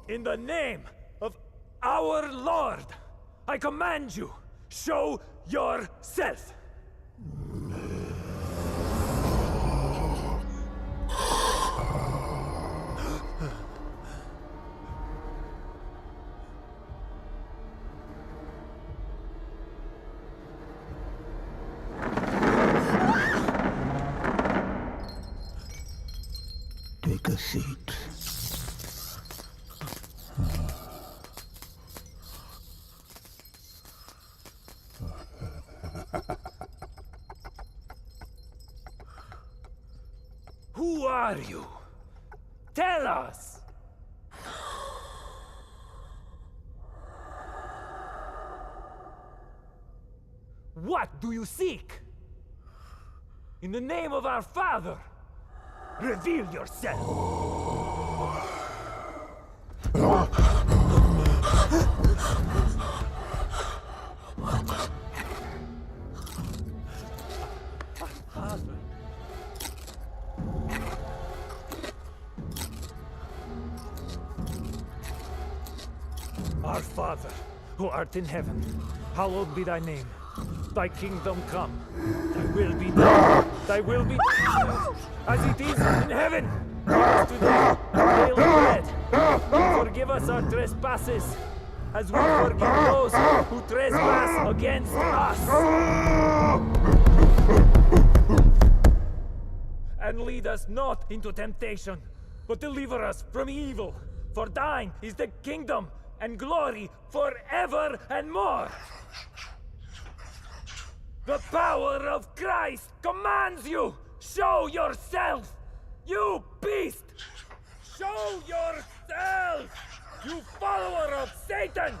In the name of our Lord, I command you, show yourself! Take a seat. Who are you? Tell us! What do you seek? In the name of our Father, reveal yourself! Our Father, who art in heaven, hallowed be thy name. Thy kingdom come. Thy will be done. Thy will be done. As it is in heaven. Give us today our daily bread. And forgive us our trespasses, as we forgive those who trespass against us. And lead us not into temptation, but deliver us from evil. For thine is the kingdom and glory forever and more. The power of Christ commands you! Show yourself! You beast! Show yourself! You follower of Satan!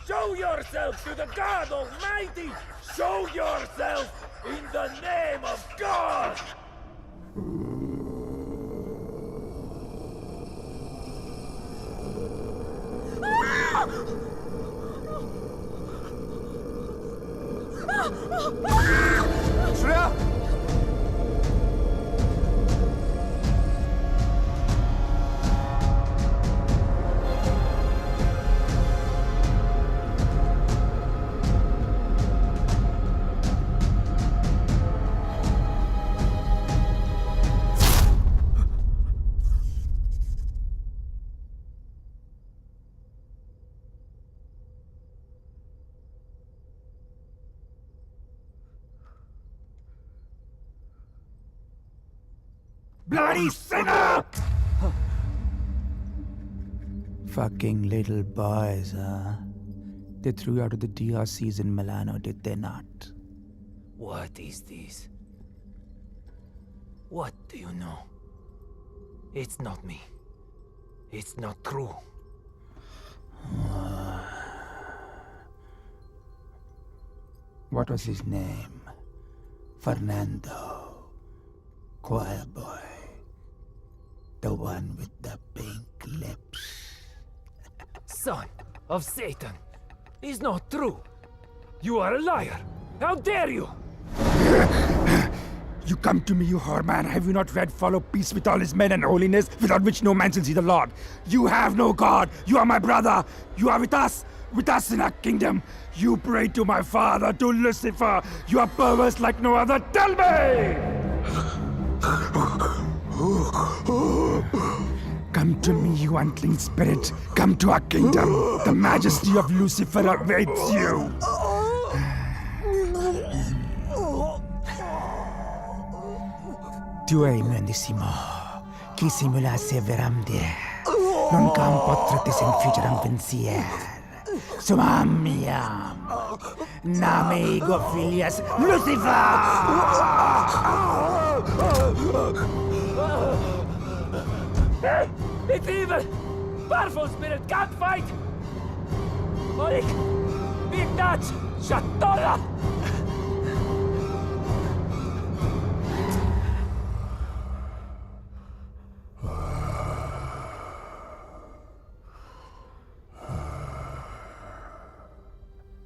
Show yourself to the God Almighty! Show yourself in the name of God! Shreya! Bloody sinner! Fucking little boys, huh? They threw you out of the DRCs in Milano, did they not? What is this? What do you know? It's not me. It's not true. What was his name? Fernando. Choir boy. The one with the pink lips. Son of Satan! Is not true! You are a liar! How dare you! You come to me, you whore man. Have you not read follow peace with all his men and holiness, without which no man shall see the Lord? You have no God. You are my brother. You are with us in our kingdom. You pray to my father, to Lucifer. You are perverse like no other. Tell me! Come to me, you unclean spirit. Come to our kingdom. The majesty of Lucifer awaits you. Tu hai imendissimo, chi simulasse veramde, non cam potrete infugere pensier. Sumamiam, name ego filias Lucifer! Hey! It's evil! Powerful spirit can't fight! Olik! Big Dutch! Shatola!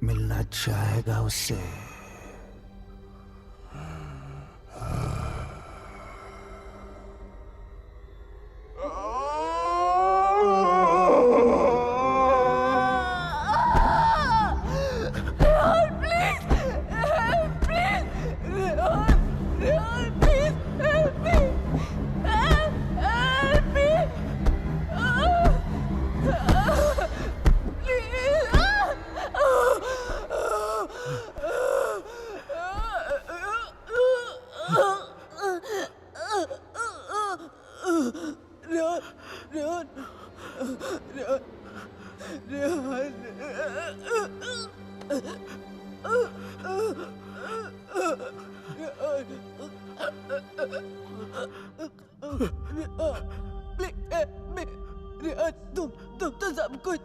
मिलना चाहेगा उससे रेहान रेहान रेहान रेहान रेहान तुम तो सब कुछ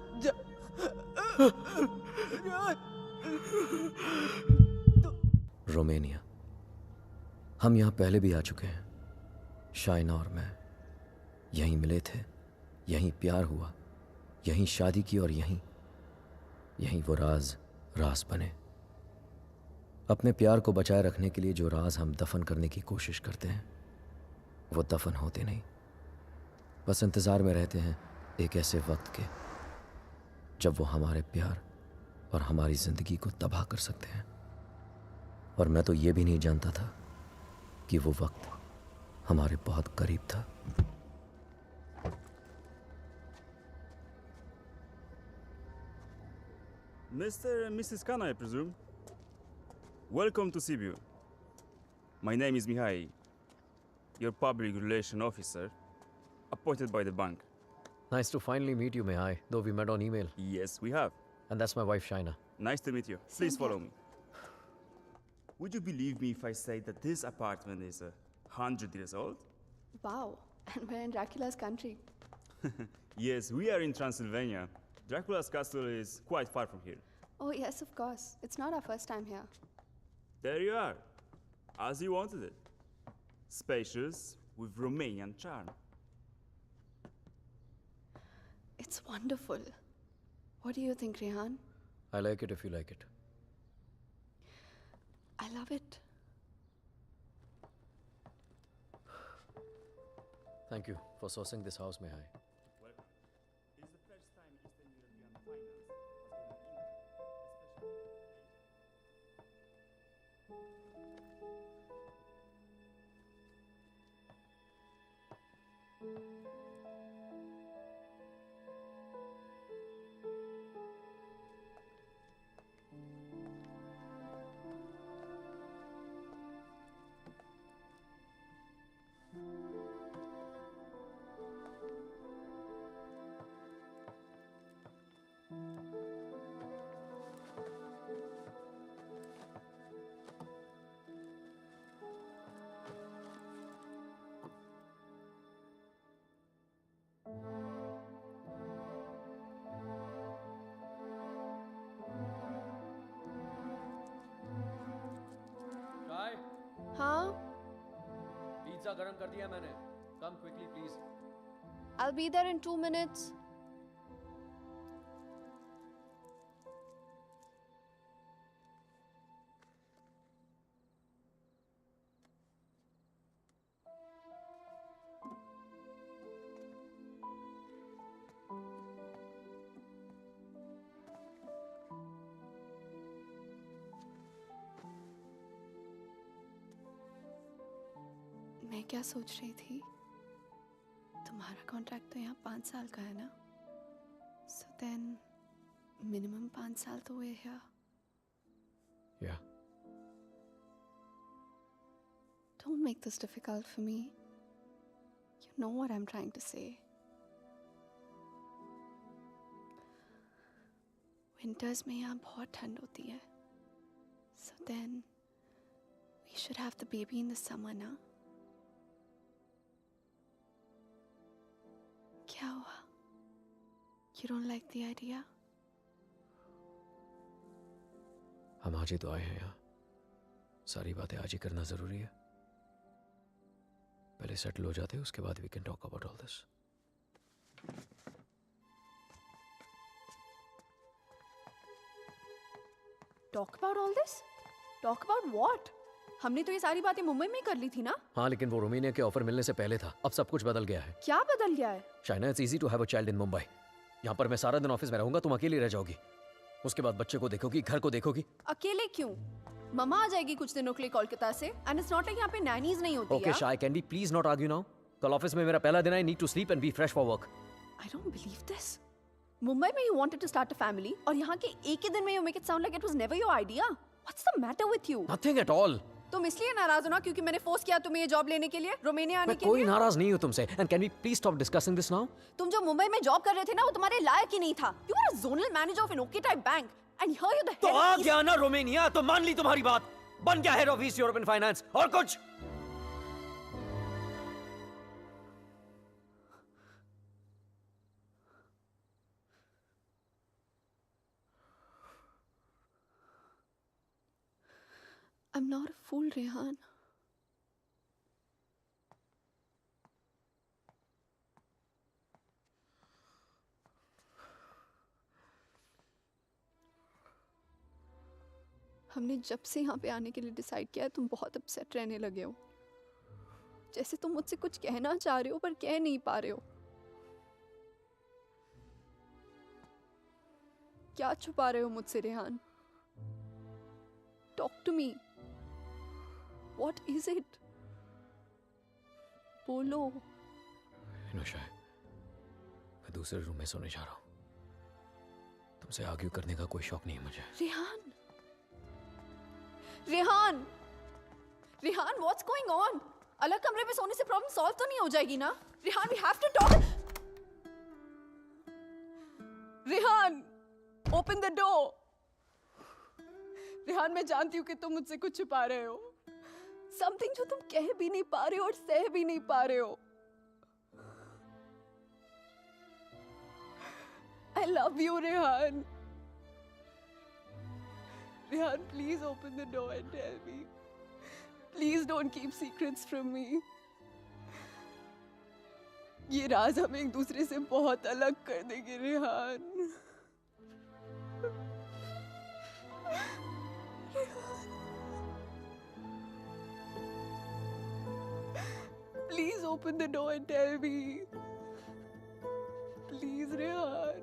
Romania. हम यहाँ पहले भी आ चुके हैं। शाइना और मैं यहीं मिले थे, यहीं प्यार हुआ, यहीं शादी की और यहीं वो राज बने। अपने प्यार को बचाए रखने के लिए जो राज हम दफन करने की कोशिश करते हैं वो दफन होते नहीं, बस इंतज़ार में रहते हैं एक ऐसे वक्त के जब वो हमारे प्यार और हमारी ज़िंदगी को तबाह कर सकते हैं। और मैं तो ये भी नहीं जानता था कि वो वक्त हमारे बहुत करीब था। Mr. and Mrs. Khan, I presume. Welcome to Sibiu. My name is Mihai, your public relation officer, appointed by the bank. Nice to finally meet you, Mihai, though we met on email. Yes, we have. And that's my wife, Shaina. Nice to meet you. Please follow me. Would you believe me if I say that this apartment is 100 years old? Wow, and we're in Dracula's country. Yes, we are in Transylvania. Dracula's castle is quite far from here. Oh, yes, of course. It's not our first time here. There you are, as you wanted it. Spacious, with Romanian charm. It's wonderful. What do you think, Rehan? I like it if you like it. I love it. Thank you for sourcing this house, Mihai. Welcome. It's the first time Eastern European finance has gone in England, चाय, Huh? Pizza गरम कर दिया मैंने. Come quickly, please. I'll be there in 2 minutes. मैं क्या सोच रही थी, तुम्हारा कॉन्ट्रैक्ट तो यहाँ 5 साल का है ना, सो देन मिनिमम 5 साल तो हुए here. Yeah. Don't make this difficult for me. You know what I'm trying to say. Winters में यहाँ बहुत ठंड होती है, so then we should have the baby in the summer, ना? क्या हुआ? You don't like the idea? हम आज ही तो आए हैं यहाँ. सारी बातें आज ही करना जरूरी है. पहले सेटल हो जाते हैं, उसके बाद we can talk about all this. Talk about all this? Talk about what? हमने तो ये सारी बातें मुंबई में ही कर ली थी ना? हाँ, लेकिन वो रोमानिया के ऑफर मिलने से पहले था. अब सब कुछ बदल गया है. क्या बदल गया है? Shaina, it's easy to have a child in Mumbai. यहाँ पर मैं सारा दिन ऑफिस में रहूंगा, तुम अकेली रह जाओगी. उसके बाद बच्चे को देखोगी, घर को देखोगी. अकेले क्यों? मम्मा आ जाएगी कुछ दिनों के लिए कोलकाता से. एंड इट्स नॉट लाइक यहाँ पे नैनीज नहीं होती. ओके शाय, can we please not argue now? कल ऑफिस में मेरा पहला दिन है. I need to sleep and be fresh for work. I don't believe this. Mumbai में you wanted to start a family और यहाँ के एक ही दिन में you make it sound like it was never your idea. What's the matter with you? Nothing at all. तुम इसलिए नाराज हो ना क्योंकि मैंने फोर्स किया तुम्हें ये जॉब लेने के लिए, रोमानिया आने मैं के कोई लिए। नाराज नहीं हूं तुमसे। And can we please stop discussing this now? तुम जो मुंबई में जॉब कर रहे थे ना वो तुम्हारे लायक ही नहीं था। You are a zonal manager of an okay type bank and here you the तो आ गया ना रोमानिया, तो मान ली तुम्हारी बात, बन गया head of east European finance. और कुछ? I'm not a fool, Rehan. हमने जब से यहाँ पे आने के लिए डिसाइड किया है तुम बहुत अपसेट रहने लगे हो, जैसे तुम मुझसे कुछ कहना चाह रहे हो पर कह नहीं पा रहे हो। क्या छुपा रहे हो मुझसे Rehan? Talk to me, what is it? बोलो। इनुशा, मैं दूसरे रूम में सोने जा रहा हूँ। तुमसे आर्ग्यू करने का कोई शौक नहीं है मुझे। Rehan, Rehan, Rehan, what's going on? अलग कमरे में सोने से प्रॉब्लम सॉल्व तो नहीं हो जाएगी ना? Rehan, we have to talk. Rehan, open the door. Rehan, मैं जानती हूँ कि तुम मुझसे कुछ छुपा रहे हो, समथिंग जो तुम कह भी नहीं पा रहे हो और सह भी नहीं पा रहे हो। I love you, Rehan. Rehan, please open the door and tell me. Please don't keep secrets from me. ये राज हमें एक दूसरे से बहुत अलग कर देंगे, Rehan. Please open the door and tell me. Please, Rehan.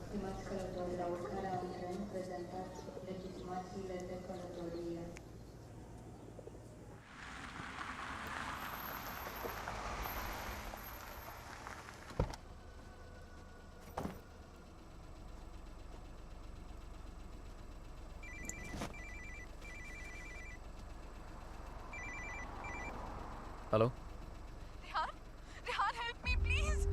Stimați călători, la urcarea în tren, prezentați legitimațiile de călătorie. Hello? Rehan? Rehan, help me, please.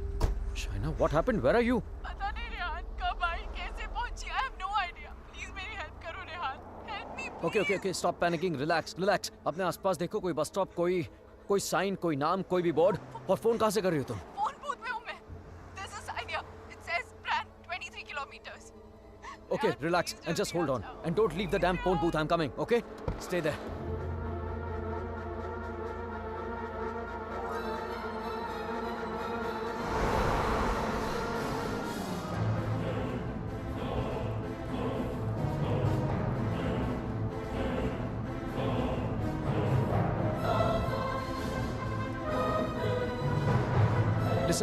Shaina, what happened? Where are you? पता नहीं रेहान कब आई कैसे पहुंची I have no idea. Please मेरी help करो Rehan. Help me, please. Okay, stop panicking. Relax. अपने आसपास देखो कोई बस स्टॉप, कोई साइन, कोई नाम, कोई भी बोर्ड. और फोन कहाँ से कर रही हो तुम? फोन बूथ में हूँ मैं. There's a sign here. It says Bran 23 kilometers. Okay, Rehan, relax please and just जल्दी hold आ on. जाओ. And don't leave the damn phone booth. I'm coming, okay? Stay there.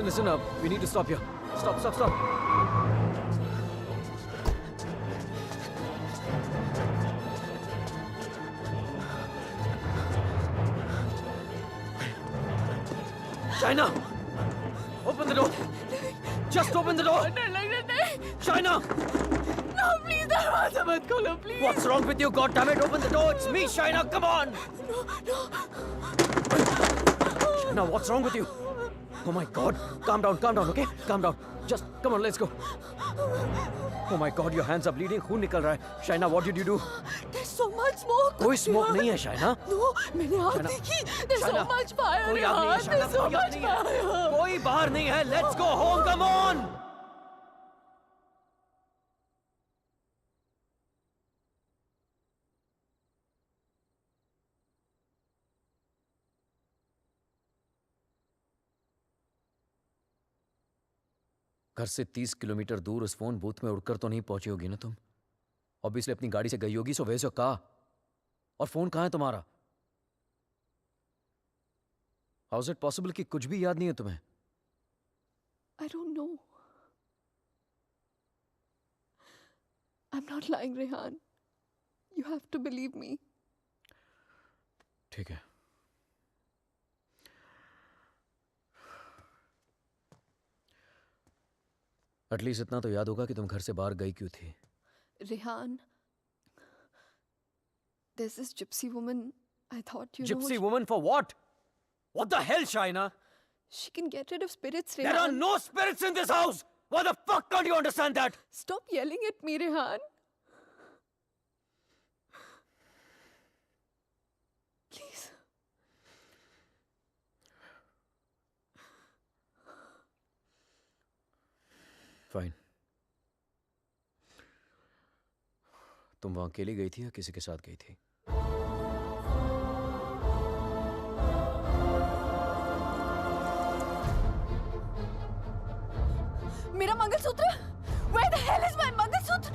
Listen up. We need to stop here. Stop. Shaina! Open the door! Just open the door! डर लग रहा नहीं. Shaina! No, please दरवाजा मत खोलो, please. What's wrong with you? God damn it! Open the door! It's me, Shaina! Come on! Shaina, what's wrong with you? Oh my God! Calm down, okay? Calm down. Just come on, let's go. Oh my God, your hands are bleeding. खून निकल रहा है. Shaina, what did you do? There's so much smoke. कोई smoke नहीं है, Shaina. No, मैंने आग Shaina, देखी. There's so Shaina, much fire. कोई आग नहीं है, Rehan. Shaina. There's so कोई आग much नहीं है. fire. कोई बाहर नहीं है. Let's go home. Come on. घर से 30 किलोमीटर दूर उस फोन बूथ में उड़कर तो नहीं पहुंची होगी ना तुम? ऑब्वियसली अपनी गाड़ी से गई होगी. So where your car? और फोन कहाँ है तुम्हारा? हाउ इज इट पॉसिबल कि कुछ भी याद नहीं है तुम्हें? I don't know. I'm not lying, Rehan. You have to believe me. ठीक है. एटलीस्ट इतना तो याद होगा कि तुम घर से बाहर गई क्यों थी. Rehan, there's this gypsy woman. I thought you Gypsy know. woman for what? What the hell, Shaina? She can get rid of spirits, There are Rehan. no spirits in this house! Why the fuck can't you understand that? Stop yelling at me, Rehan. Please. Fine. तुम वहां अकेली गई थी या किसी के साथ गई थी? मेरा mangalsutra? Where the hell is my mangalsutra?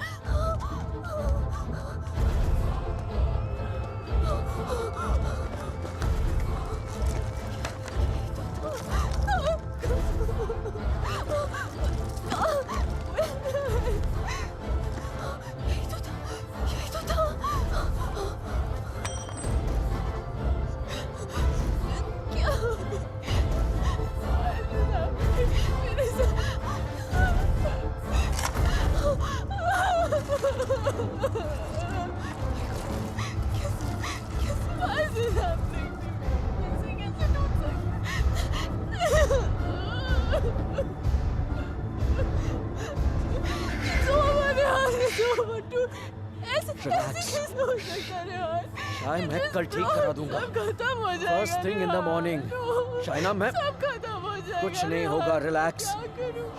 यही तो था. क्या? मेरे Why is this happening to me? कैसे टूट सकता? It's over, Rehan. It's over. ऐसे कैसे हो सकता है, Rehan? शायद मैं कल ठीक करा दूंगा. सब खत्म हो जाएगा. First thing in the Rehan. morning. No. Shaina, मैं सब खत्म हो जाएगा. कुछ नहीं Rehan. होगा. रिलैक्स. क्या करूं?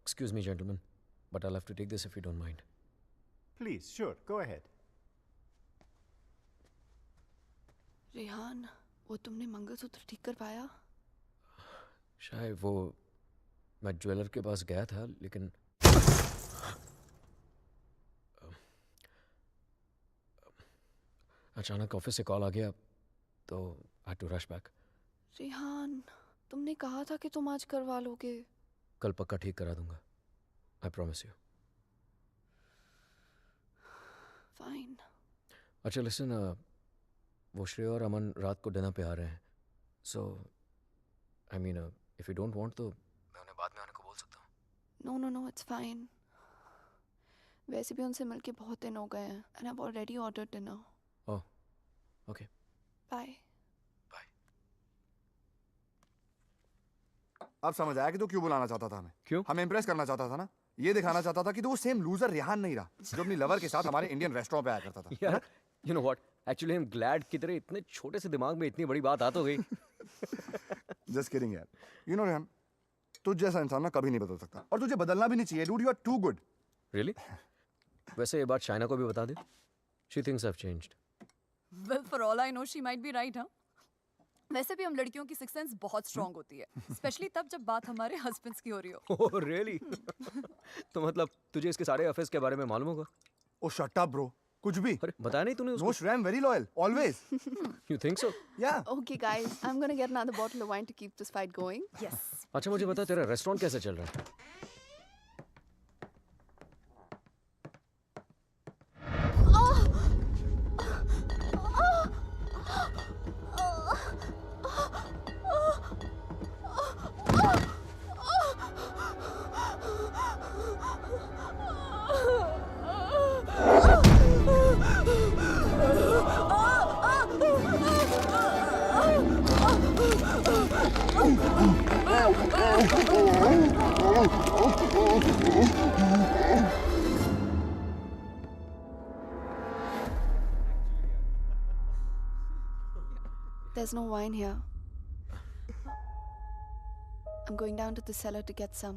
Excuse me, gentlemen, but I'll have to take this if you don't mind. Please, sure, go ahead. Rehan, वो तुमने मंगलसूत्र ठीक कर पाया? शायद वो मैं ज्वेलर के पास गया था, लेकिन अचानक ऑफिस से कॉल आ गया, तो I had to rush back. Rehan, तुमने कहा था कि तुम आज करवा लोगे. कल पक्का ठीक करा दूंगा. I promise you. फाइन. अच्छा लिसन, वो श्रेया और अमन रात को डिनर पे आ रहे हैं. So I mean if you don't want तो मैं उन्हें बाद में आने को बोल सकता हूँ. No no no, it's fine. वैसे भी उनसे मिलके बहुत दिन हो गए हैं and I have already ordered dinner. Oh, okay. Bye. अब समझ आया कि तू क्यों बुलाना चाहता था हमें. क्यों? हमें इम्प्रेस करना चाहता था ना. ये दिखाना चाहता था कि तू वो सेम लूजर रेहान नहीं रहा जो अपनी लवर के साथ हमारे इंडियन रेस्टोरेंट पे आया करता था. यार, you know what, actually I am glad कि तेरे इतने छोटे से दिमाग में इतनी बड़ी बात आ तो गई. जस्ट किडिंग यार. यू नो रेहान, तुझ जैसा इंसान ना कभी नहीं बदल सकता और तुझे बदलना भी नहीं चाहिए. Dude, you are too good. Really? वैसे ये बात शाइना को भी बता दे. She thinks I have changed. Well, for all I know, she might be right, huh? वैसे भी हम लड़कियों की सिक्स सेंस बहुत स्ट्रांग होती है, स्पेशली तब जब बात हमारे हस्बैंड्स की हो रही हो. Oh really? तो मतलब तुझे इसके सारे अफेयर्स के बारे में मालूम होगा? Oh shut up bro. कुछ भी. अरे बताया नहीं तूने उसको? No Shreya, I am very loyal always. You think so? या. Okay guys, I'm gonna get another bottle of wine to keep this fight going. Yes. अच्छा मुझे बता, तेरा रेस्टोरेंट कैसे चल रहा है? There's no wine here. I'm going down to the cellar to get some.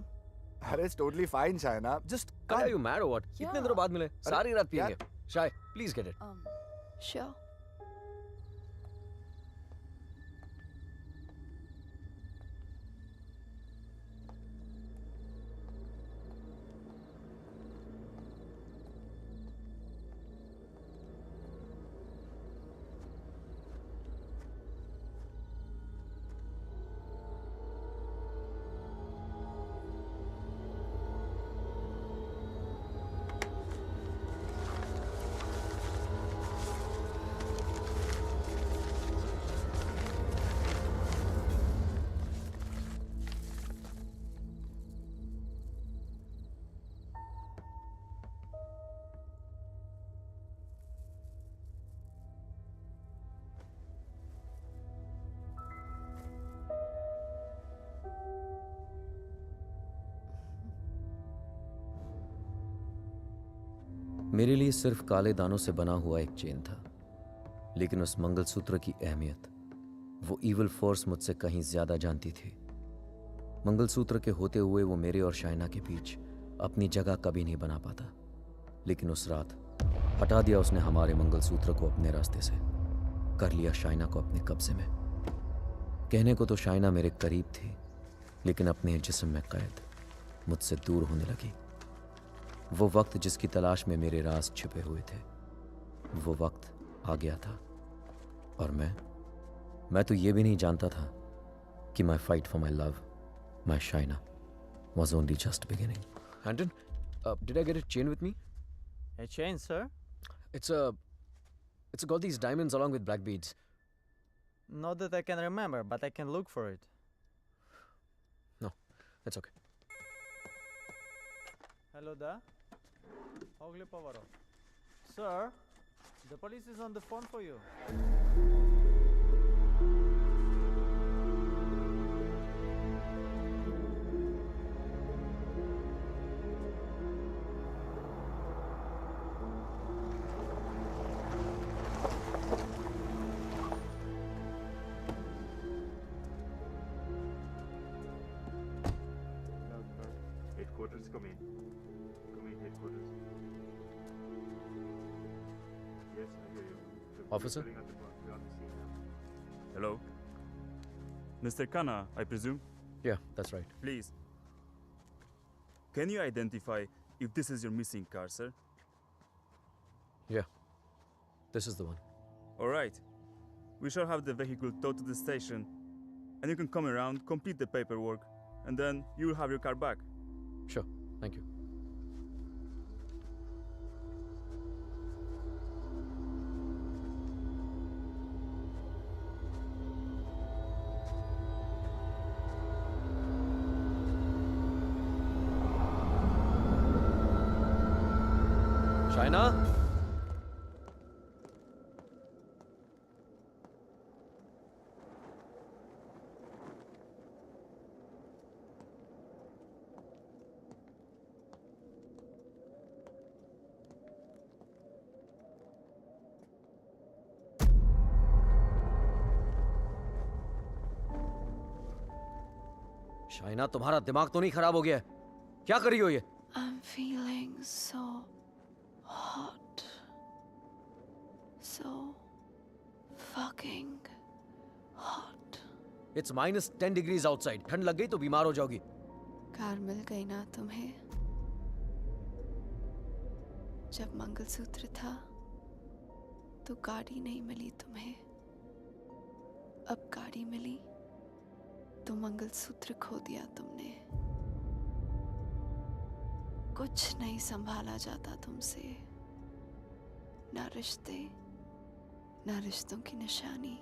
अरे it's totally fine Shaina. Just Are you mad or what? Yeah. इतने दिनों बाद मिले, सारी रात यार. पिएंगे. शाय, प्लीज गेट इट. Sure. मेरे लिए सिर्फ काले दानों से बना हुआ एक चेन था, लेकिन उस मंगलसूत्र की अहमियत वो इविल फोर्स मुझसे कहीं ज्यादा जानती थी. मंगलसूत्र के होते हुए वो मेरे और शाइना के बीच अपनी जगह कभी नहीं बना पाता, लेकिन उस रात हटा दिया उसने हमारे मंगलसूत्र को अपने रास्ते से, कर लिया शाइना को अपने कब्जे में. कहने को तो शाइना मेरे करीब थी, लेकिन अपने जिस्म में कैद मुझसे दूर होने लगी. वो वक्त जिसकी तलाश में मेरे राज छिपे हुए थे, वो वक्त आ गया था. और मैं तो ये भी नहीं जानता था कि माई fight for my love, my Shaina, was only just beginning. Anton, did I get a chain with me? A chain, sir? It's a It's got these diamonds along with black beads. Not that I can remember, but I can look for it. No, that's okay. Hello there. Ogli Povaro. Sir, the police is on the phone for you. Headquarters, come in. Come in, headquarters. Yes, I hear you. The police Officer? filling up the court. We're on the scene now. Hello? Mr. Khanna, I presume? Yeah, that's right. Please. Can you identify if this is your missing car, sir? Yeah, this is the one. Alright. We shall have the vehicle towed to the station, and you can come around, complete the paperwork, and then you will have your car back. Sure, thank you. Shaina? Shaina, तुम्हारा दिमाग तो नहीं खराब हो गया है? क्या कर रही हो ये? I'm feeling so hot. So fucking hot. It's -10 degrees outside. ठंड लग गई तो बीमार हो जाओगी. कार मिल गई ना तुम्हें? जब मंगलसूत्र था तो गाड़ी नहीं मिली तुम्हें. अब गाड़ी मिली तो मंगलसूत्र खो दिया तुमने. कुछ नहीं संभाला जाता तुमसे. ना रिश्ते, ना रिश्तों की निशानी.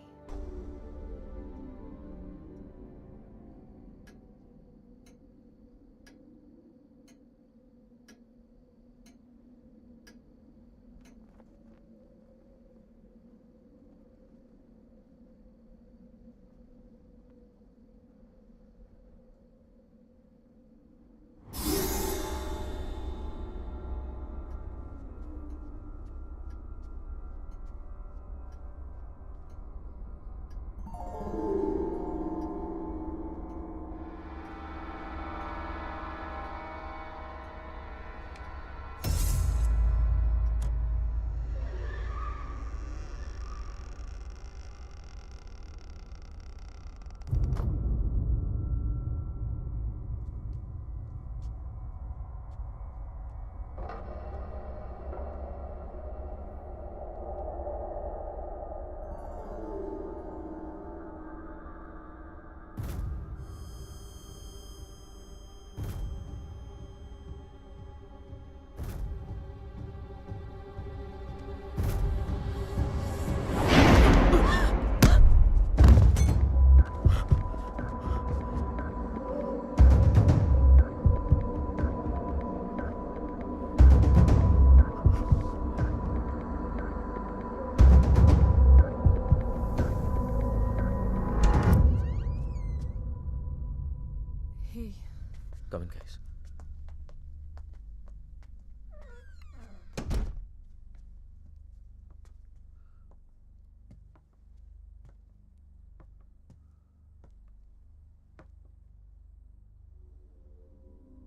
Come in, guys.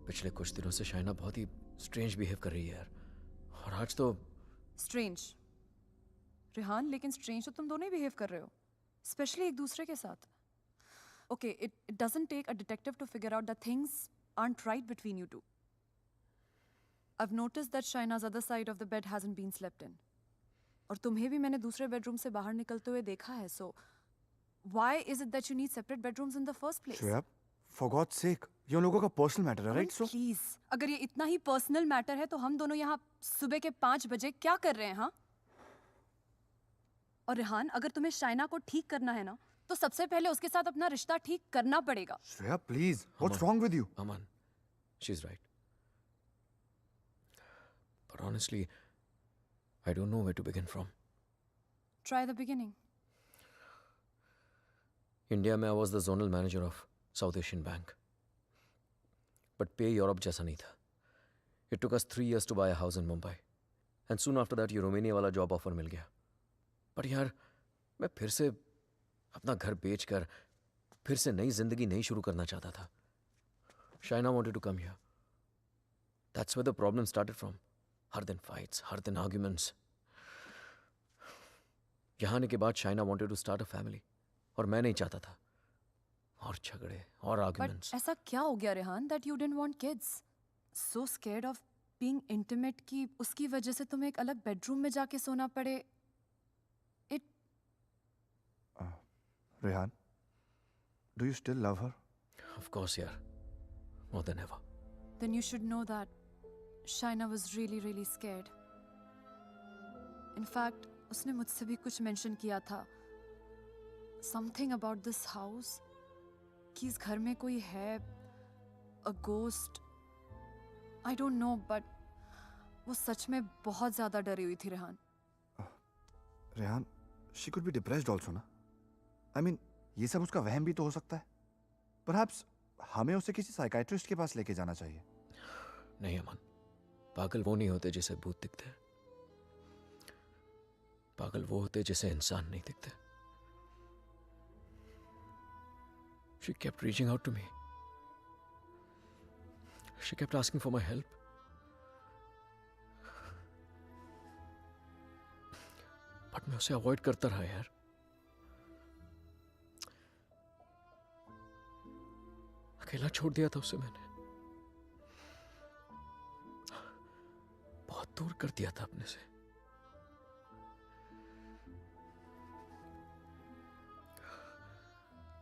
पिछले कुछ दिनों से शाइना बहुत ही स्ट्रेंज बिहेव कर रही है यार. और आज तो स्ट्रेंज रिहान, लेकिन स्ट्रेंज तो तुम दोनों ही बिहेव कर रहे हो, स्पेशली एक दूसरे के साथ. Okay, it doesn't take a detective to figure out that things aren't right between you two. I've noticed that Shaina's other side of the bed hasn't been slept in. और तुम्हें भी मैंने दूसरे बेडरूम से बाहर निकलते हुए देखा है. So why is it that you need separate bedrooms in the first place? Shreya, for God's sake, ये उन लोगों का पर्सनल मैटर है, राइट? सो प्लीज, अगर ये इतना ही पर्सनल मैटर है तो हम दोनों यहाँ सुबह के 5 बजे क्या कर रहे हैं? हाँ, और रेहान, अगर तुम्हें शाइना को ठीक करना है ना, तो सबसे पहले उसके साथ अपना रिश्ता ठीक करना पड़ेगा। Shreya, please, what's wrong with you? Aman, she's right. But honestly, I don't know where to begin from. Try the beginning. India में I was the zonal manager of South Asian Bank. But पे Europe जैसा नहीं था. It took us 3 years to buy a house in Mumbai. And soon after that, ये Romania वाला job offer मिल गया. पर यार, मैं फिर से अपना घर बेचकर फिर से नई जिंदगी नहीं शुरू करना चाहता था. Shaina wanted to come here. That's where the problem started from. हर दिन fights, हर दिन arguments. यहाँ आने के बाद Shaina wanted to start a family. और मैं नहीं चाहता था. और झगड़े और arguments. But ऐसा क्या हो गया Rehan that you didn't want kids? So scared of being intimate कि उसकी वजह से तुम्हें एक अलग बेडरूम में जाके सोना पड़े. It. Rehan, do you still love her? Of course, यार. More than ever. Then you should know that Shaina was really, really scared. In fact, उसने मुझसे भी कुछ mention किया था. Something about this house. कि इस घर में कोई है. A ghost. I don't know, but वो सच में बहुत ज़्यादा डरी हुई थी Rehan. Rehan, she could be depressed also, ना? I mean, ये सब उसका वहम भी तो हो सकता है. Perhaps हमें उसे किसी साइकाइट्रिस्ट के पास लेके जाना चाहिए. नहीं अमन, पागल वो नहीं होते जिसे भूत दिखते हैं. पागल वो होते जिसे इंसान नहीं दिखते. She kept reaching out to me. She kept asking for my help. But मैं उसे अवॉइड करता रहा यार. अकेला छोड़ दिया था उसे मैंने. बहुत दूर कर दिया था अपने से.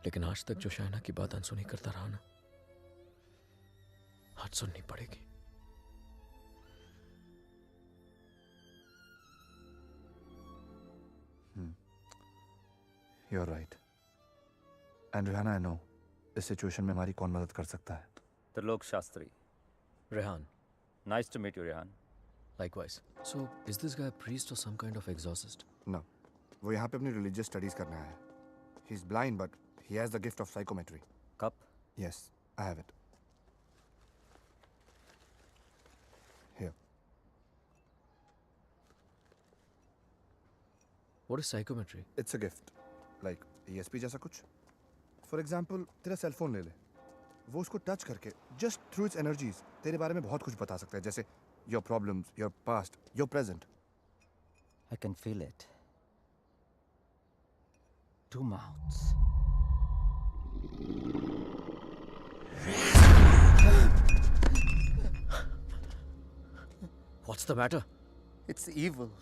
लेकिन आज तक जो शाइना की बात अनसुनी करता रहा ना, आज सुननी पड़ेगी. You're right. And Rihanna, I know. इस सिचुएशन में हमारी कौन मदद कर सकता है? Trilok Shastri. Rehan. Nice to meet you, Rehan. Likewise. So, is this guy a priest or some kind of exorcist? No. वो यहाँ पे अपनी religious studies करने आया है. He's blind, but he has the gift of psychometry. Cup? Yes, I have it. Here. What is psychometry? It's a gift. Like ESP जैसा कुछ. For example, तेरा सेल फोन ले ले. वो उसको टच करके just through its energies तेरे बारे में बहुत कुछ बता सकता है, जैसे your problems, your past, your present. I can feel it. 2 mouths. What's the matter? It's evil.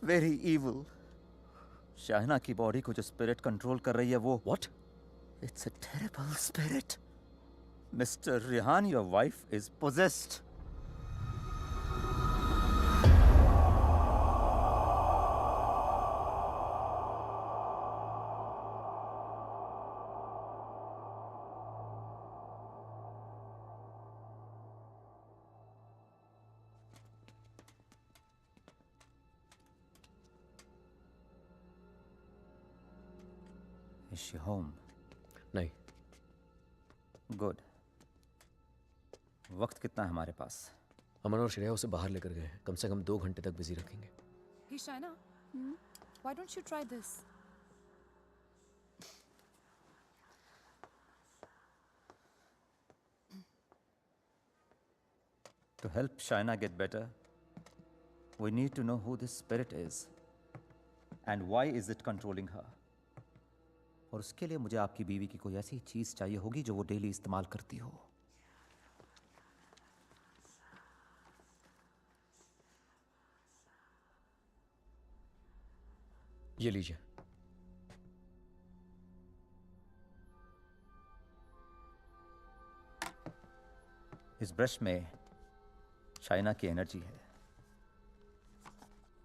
Very evil. Shaina की बॉडी को जो स्पिरिट कंट्रोल कर रही है वो. What? It's a terrible spirit. Mr. Rehan, your wife is possessed. Is she home? नहीं. Good. वक्त कितना है हमारे पास? अमन और श्रेया उसे बाहर लेकर गए हैं. कम से कम 2 घंटे तक बिजी रखेंगे. Hey Shaina, why don't you try this? To help Shaina get better, we need to know who this spirit is and why is it controlling her. और उसके लिए मुझे आपकी बीवी की कोई ऐसी चीज चाहिए होगी जो वो डेली इस्तेमाल करती हो. ये लीजिए. इस ब्रश में शाइना की एनर्जी है.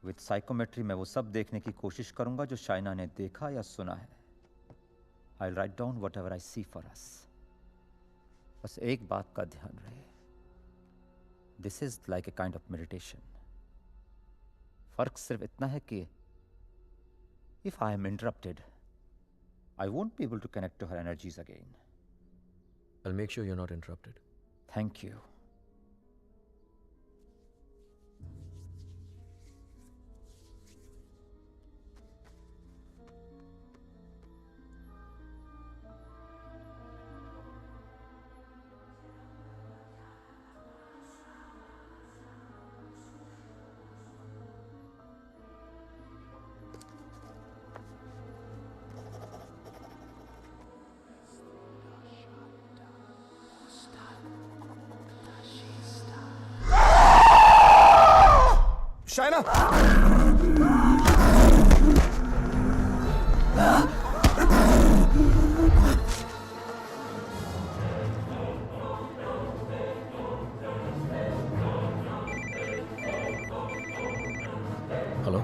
विद साइकोमेट्री मैं वो सब देखने की कोशिश करूंगा जो शाइना ने देखा या सुना है. I will write down whatever I see for us. बस एक बात का ध्यान रहे, this is like a kind of meditation. फर्क सिर्फ इतना है कि if I am interrupted, I won't be able to connect to her energies again. I'll make sure you're not interrupted. Thank you. Shaina! Hello?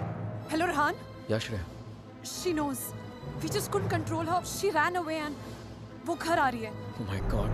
Hello, Rehan. Yeah, Shreya. She knows. We just couldn't control her. She ran away and वो घर आ रही है. Oh my God.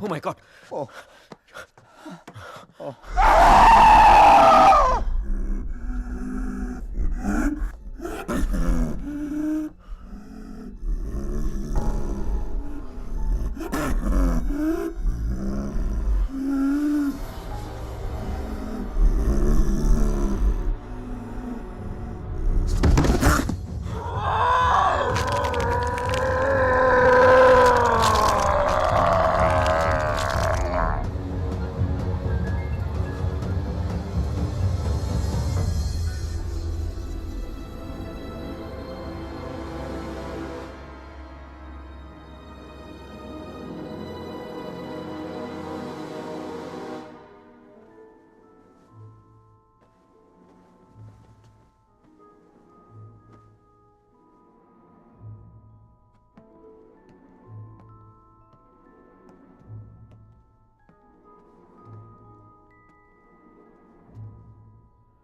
Oh my God. Oh.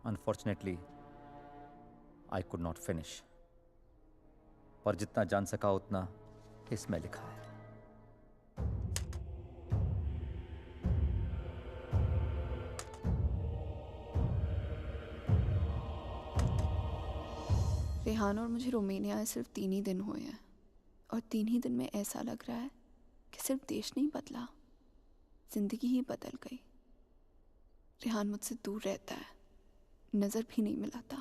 Unfortunately, I could not finish. पर जितना जान सका उतना इसमें लिखा है. रेहान और मुझे रोमानिया आए सिर्फ 3 ही दिन हुए हैं और 3 ही दिन में ऐसा लग रहा है कि सिर्फ देश नहीं बदला, जिंदगी ही बदल गई. रेहान मुझसे दूर रहता है, नज़र भी नहीं मिलाता.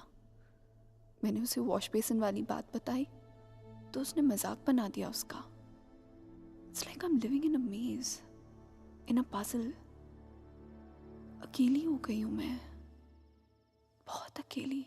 मैंने उसे वॉश बेसिन वाली बात बताई तो उसने मजाक बना दिया उसका. It's like I am living in a maze, in a puzzle. अकेली हो गई हूँ मैं, बहुत अकेली.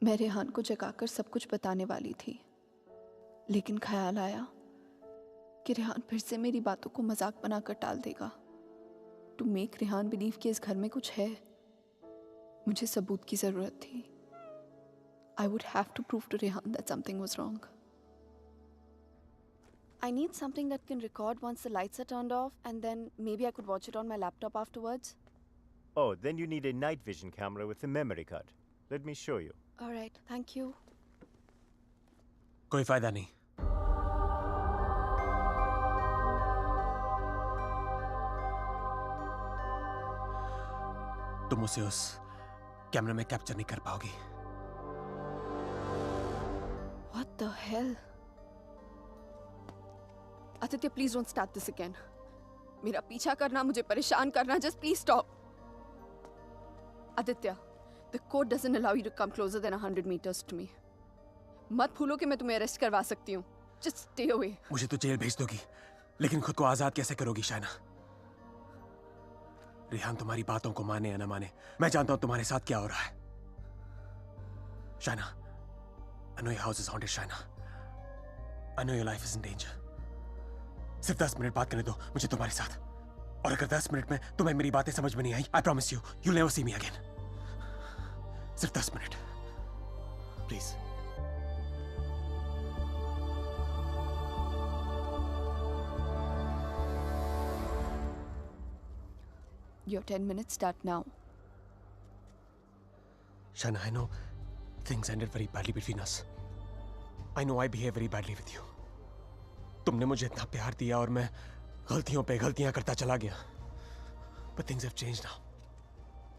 मैं रेहान को जगाकर सब कुछ बताने वाली थी, लेकिन ख्याल आया कि रेहान फिर से मेरी बातों को मजाक बनाकर टाल देगा। टू मेक रेहान बिलीव कि इस घर में कुछ है, मुझे सबूत की जरूरत थी। I would have to prove to Rehan that something was wrong. I need something that can record once the lights are turned off, and then maybe I could watch it on my laptop afterwards. Oh, then you need a night vision camera with a memory card. Let me show you. All right, thank you. कोई फायदा नहीं। तुम उसे उस कैमरे में capture नहीं कर पाओगी। What the hell? Aditya, please don't start this again. मेरा पीछा करना, मुझे परेशान करना, just please stop. Aditya, the code doesn't allow you to come closer than 100 meters to me. मत भूलो कि मैं तुम्हें अरेस्ट करवा सकती हूँ. Just stay away. मुझे तो जेल भेज दोगी, लेकिन खुद को आजाद कैसे करोगी शाइना? रेहान तुम्हारी बातों को माने या ना माने, मैं जानता हूं तुम्हारे साथ क्या हो रहा है। Shaina, I know your house is haunted, Shaina. I know your life is in danger. सिर्फ 10 मिनट बात करने दो मुझे तुम्हारे साथ, और अगर 10 मिनट में तुम्हें मेरी बातें समझ में नहीं आई, I promise you, you'll never see me again. सिर्फ 10 minute, please. Your 10 minutes start now. Shaina, I know things ended very badly between us. I know I behave very badly with you. तुमने मुझे इतना प्यार दिया और मैं गलतियों पे गलतियां करता चला गया। But things have changed now.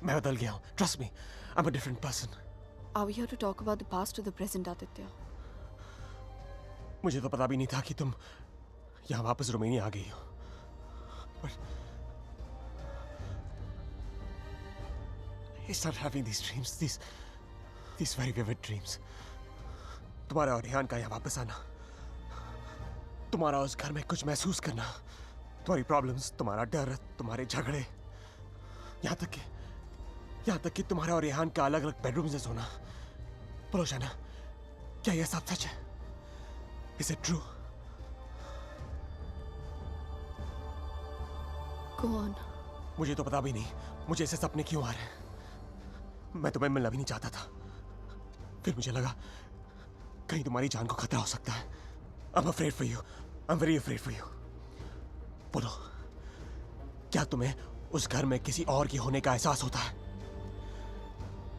मैं बदल गया हूँ. Trust me, I'm a different person. Are we here to talk about the past or the present, Aditya? मुझे तो पता भी नहीं था कि तुम यहाँ वापस रोमानिया आ गई हो। But I started having these dreams, these very vivid dreams. तुम्हारा और रेहान का यहाँ वापस आना, तुम्हारा उस घर में कुछ महसूस करना, तुम्हारी प्रॉब्लम्स, तुम्हारा डर, तुम्हारे झगड़े, यहाँ तक कि तुम्हारा और रेहान का अलग अलग बेडरूम से सोना। बोलो शाइना, क्या यह सब सच है? Is it true? Go on. मुझे तो पता भी नहीं मुझे ऐसे सपने क्यों आ रहे हैं। मैं तुम्हें मिलना भी नहीं चाहता था, फिर मुझे लगा कहीं तुम्हारी जान को खतरा हो सकता है। I'm afraid for you. I'm very afraid for you. बोलो, क्या तुम्हें उस घर में किसी और की होने का एहसास होता है?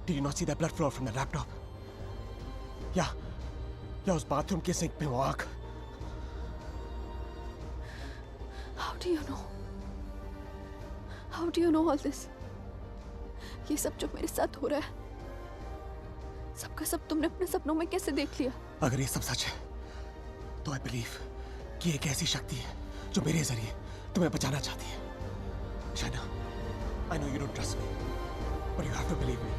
Did you not see that blood flow from the laptop? या उस बाथरूम के सिंक में वो आग? How do you know? How do you know all this? ये सब जो मेरे साथ हो रहा है, सबका सब तुमने अपने सपनों में कैसे देख लिया? अगर ये सब सच है, तो I believe कि एक ऐसी शक्ति है जो मेरे जरिए तुम्हें बचाना चाहती है। Shaina, I know you don't trust me, but you have to believe me.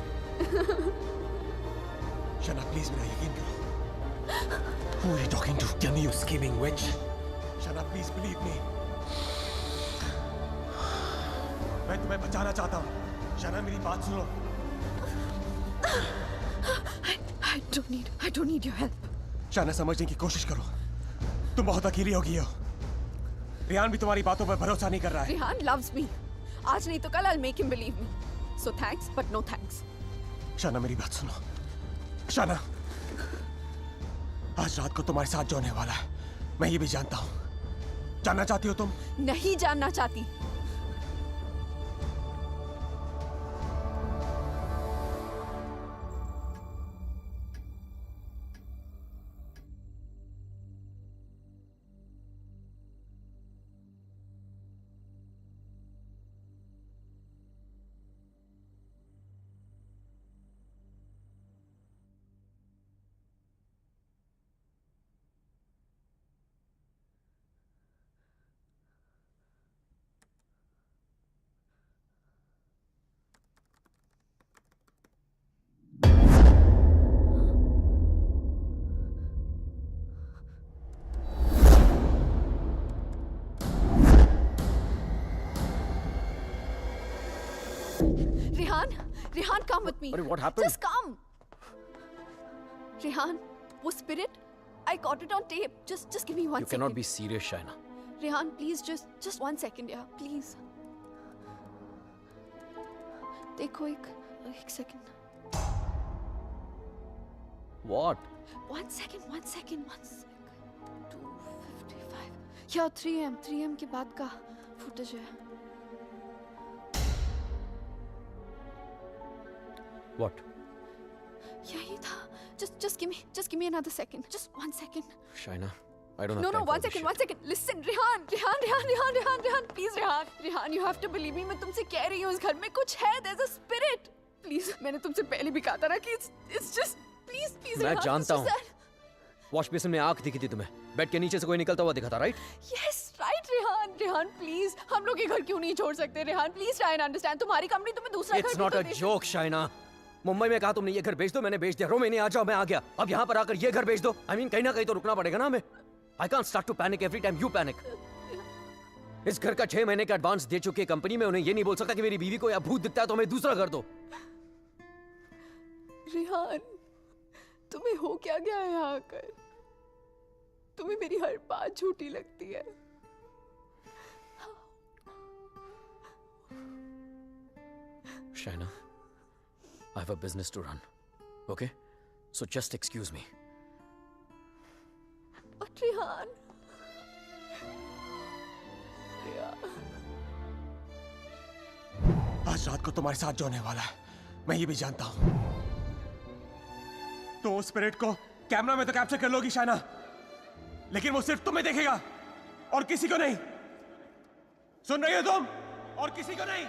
Shaina, please मेरा यकीन करो। Who are you talking to? Tell me, you scheming witch. Shaina, please believe me. मैं तुम्हें बचाना चाहता हूँ। शाइना, मेरी बात सुनो। I don't need your help. Shaina, समझने की कोशिश करो। तुम बहुत अकेली हो गई हो। रेहान भी तुम्हारी बातों पर भरोसा नहीं कर रहा है। Rehan loves me. आज नहीं तो कल I'll make him believe me. So thanks, but no thanks. Shaina, मेरी बात सुनो। शाइना, आज रात को तुम्हारे साथ जो होने वाला है, मैं ये भी जानता हूँ। जानना चाहती हो तुम? नहीं जानना चाहती। Rehan, come with me. What happened? Just come. Rehan, वो spirit, I caught it on tape. Just give me 1 You second. cannot be serious, Shaina. Rehan, please, just 1 second, yeah, please. देखो एक second. What? 1 second. 2:55. Yeah, 3 am के बाद का footage है. What? यही था. Just give me another second. Just 1 second. Shaina, I don't have No, time for 1 this second, shit. 1 second. Listen, Rehan, please, Rehan, you have to believe me. मैं तुमसे कह रही हूँ, इस घर में कुछ है. There's a spirit. Please, मैंने तुमसे पहले भी कहा था ना कि it's just, please, मैं Rehan, जानता it's हूँ. just that. वॉश बेसिन में आंख दिखी थी तुम्हें. बेड के नीचे से कोई निकलता हुआ दिखा था, right? Yes, right, Rehan, please. हम लोग ये घर क्यों नहीं छोड़ सकते, Rehan? Please try and understand. तुम्हारी कंपनी तुम्हें दूसरा घर It's भी not तो a they joke, Shaina. Mumbai में कहा तुमने ये घर बेच दो, मैंने बेच दिया. रोमेनिया आ जाओ, मैं आ गया. अब यहाँ पर आकर ये घर बेच दो. I mean, कहीं ना कहीं तो रुकना पड़ेगा ना हमें. I can't start to panic every time you panic. इस घर का 6 महीने का एडवांस दे चुकी है कंपनी में. उन्हें ये नहीं बोल सकता कि मेरी बीवी को या भूत दिखता है तो हमें दूसरा घर दो. रेहान, तुम्हें हो क्या गया है यहाँ आकर? तुम्हें मेरी हर बात झूठी लगती है. Shaina, I have a business to run. Okay? So just excuse me. But Rehan. आज रात को तुम्हारे साथ जो होने वाला है, मैं ये भी जानता हूं. तो उस स्पिरिट को कैमरा में तो कैप्चर कर लोगी शाइना, लेकिन वो सिर्फ तुम्हें देखेगा और किसी को नहीं. सुन रही हो तुम? और किसी को नहीं.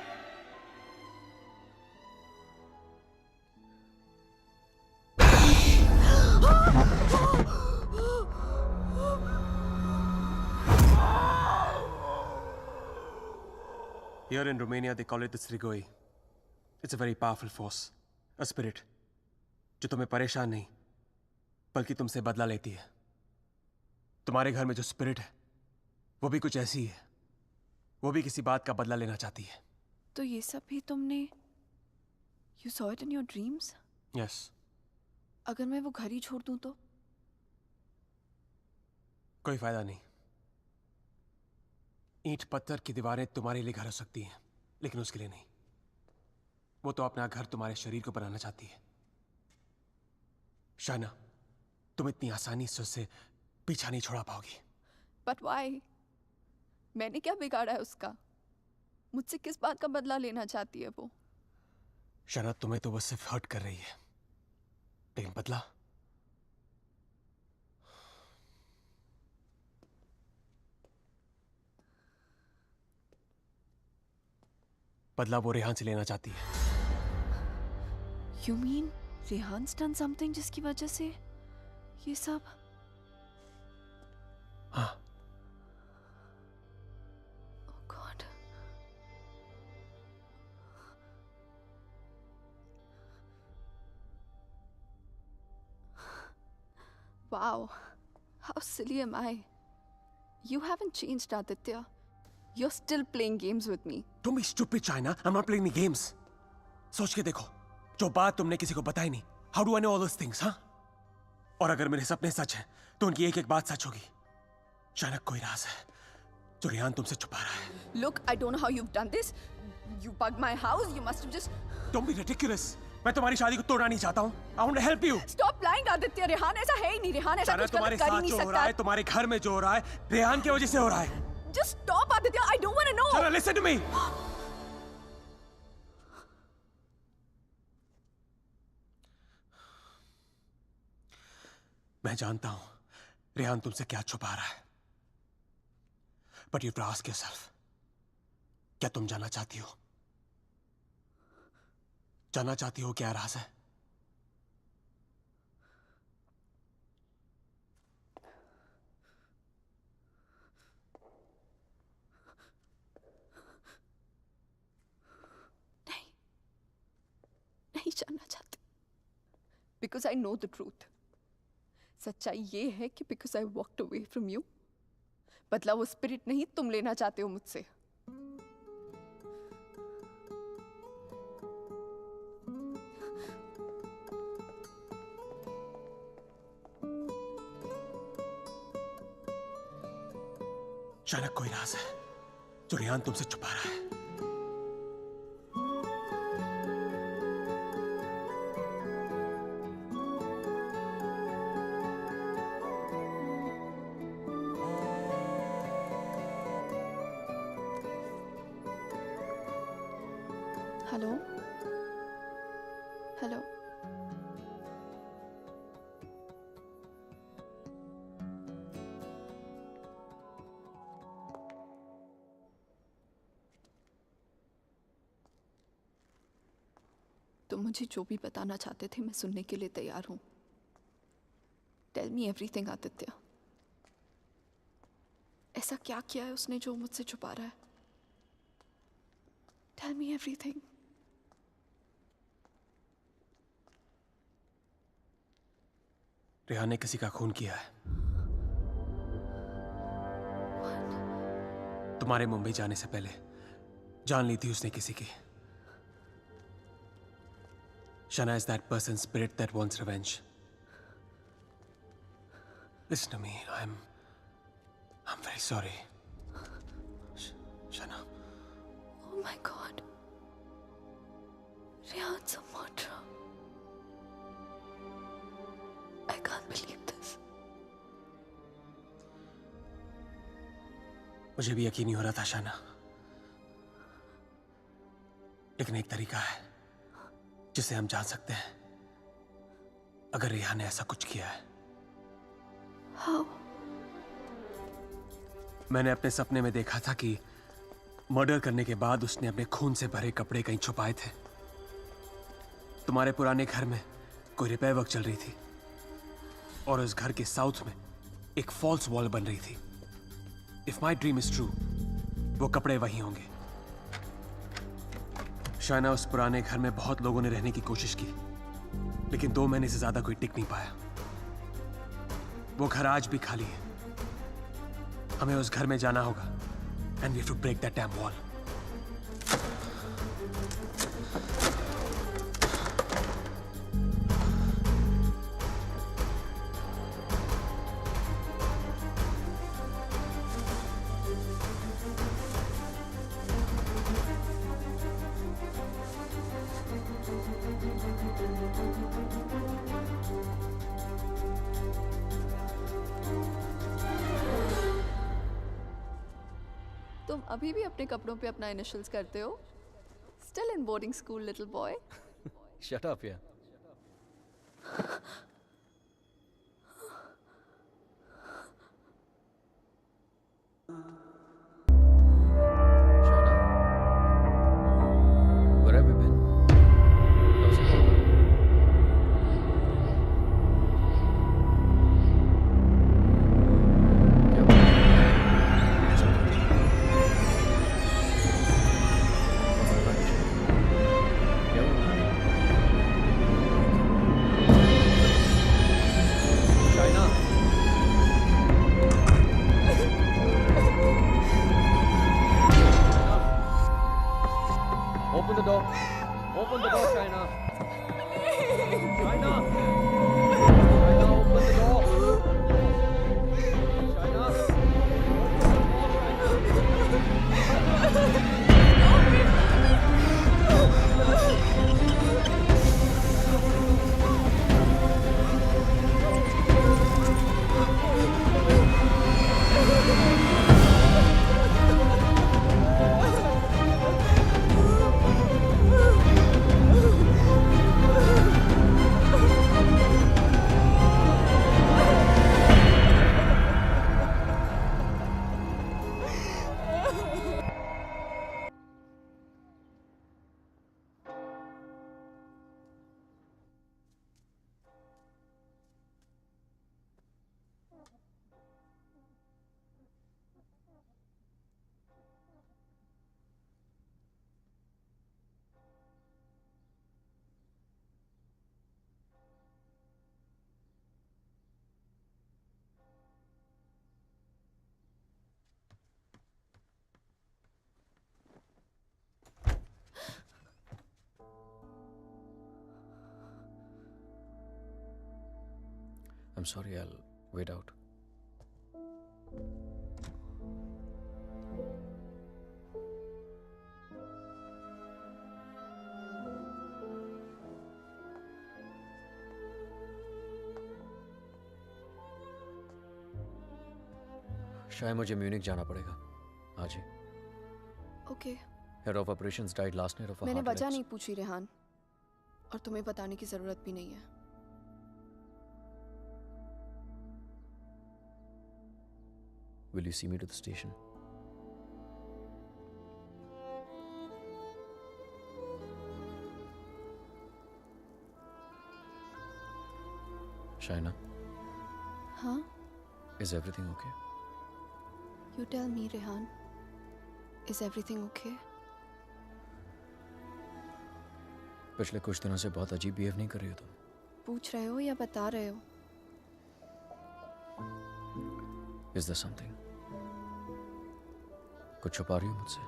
Here in Romania, they call it the Strigoi. It's a very powerful force, a spirit, जो तुम्हें परेशान नहीं, बल्कि तुमसे बदला लेती है. तुम्हारे घर में जो स्पिरिट है, वो भी कुछ ऐसी है. वो भी किसी बात का बदला लेना चाहती है. तो ये सब भी तुमने, you saw it in your dreams? Yes. अगर मैं वो घर ही छोड़ दूं तो? कोई फायदा नहीं. ईंट पत्थर की दीवारें तुम्हारे लिए घर हो सकती हैं, लेकिन उसके लिए नहीं. वो तो अपना घर तुम्हारे शरीर को बनाना चाहती है. शाइना, तुम इतनी आसानी से उससे पीछा नहीं छोड़ा पाओगी. But why? मैंने क्या बिगाड़ा है उसका? मुझसे किस बात का बदला लेना चाहती है वो? शाइना, तुम्हें तो वो सिर्फ हर्ट कर रही है, लेकिन बदला? बदला वो रेहान से लेना चाहती है. You mean रेहान's done something जिसकी वजह से ये सब? हाँ. Oh God. Wow. How silly am I? You haven't changed, Aditya. You're still playing games with me. Don't be stupid, China. I'm not playing any games. सोच के देखो, जो बात तुमने किसी को बताई नहीं. How do I know all those things, हाँ? और अगर मेरे सपने सच हैं, तो उनकी एक-एक बात सच होगी. शायद कोई राज है, जो रेहान तुमसे छुपा रहा है. Look, I don't know how you've done this. You bugged my house. You must have just. Don't be ridiculous. मैं तुम्हारी शादी को तोड़ना नहीं चाहता हूँ. I want to help you. Stop lying, Aditya. Rehan ऐसा है ही नहीं. रेहान ऐसा कुछ गलत कर ही नहीं जो हो रहा है, सकता. तुम्हारे घर में जो हो रहा है, रेहान की वजह से हो रहा है. Just stop, Aditya. I don't want to know. Chana, listen to me. मैं जानता हूं रेहान तुमसे क्या छुपा रहा है. But you have to ask yourself, क्या तुम जानना चाहती हो? जानना चाहती हो क्या राज है? नहीं जानना चाहती. Because I know the truth. सच्चाई ये है कि because I walked away from you, बदला वो स्पिरिट नहीं तुम लेना चाहते हो मुझसे. शायद कोई राज है जो रेहान तुमसे छुपा रहा है। हेलो हेलो तुम मुझे जो भी बताना चाहते थे मैं सुनने के लिए तैयार हूं। Tell me everything Aditya. ऐसा क्या किया है उसने जो मुझसे छुपा रहा है? Tell me everything. रेहान ने किसी का खून किया है। तुम्हारे मुंबई जाने से पहले जान ली थी उसने किसी की। Shana is that person's spirit that wants revenge. Listen to me. I'm very sorry. Shana. Oh my God. Rehan's a murderer. I can't believe this. मुझे भी यकीन नहीं हो रहा था शाना, लेकिन एक तरीका है जिसे हम जान सकते हैं अगर रेहान ने ऐसा कुछ किया है। How? मैंने अपने सपने में देखा था कि मर्डर करने के बाद उसने अपने खून से भरे कपड़े कहीं छुपाए थे। तुम्हारे पुराने घर में कोई रिपेयर वर्क चल रही थी और उस घर के साउथ में एक फॉल्स वॉल बन रही थी। If my dream is true, वो कपड़े वहीं होंगे। शायना, उस पुराने घर में बहुत लोगों ने रहने की कोशिश की, लेकिन 2 महीने से ज्यादा कोई टिक नहीं पाया। वो घर आज भी खाली है। हमें उस घर में जाना होगा and we have to break that damn wall. तुम अभी भी अपने कपड़ों पे अपना इनिशियल्स करते हो? Still in boarding school, little boy. Shut up, yeah. Where have you been? How's it going? Open the door. Open the door, Shaina. Shaina. Shaina, open the door. I'm sorry, I'll wait out. शायद मुझे Munich जाना पड़ेगा आज ही। Okay. Head of operations died last night of मैंने वजह नहीं पूछी रेहान, और तुम्हें बताने की जरूरत भी नहीं है। Will you see me to the station? Shaina, हाँ? is everything okay? You tell me, Rehan. Is everything okay? पिछले कुछ दिनों से बहुत अजीब बिहेव नहीं कर रही हो तुम। पूछ रहे हो या बता रहे हो? Is there something? कुछ छुपा रही हो मुझसे?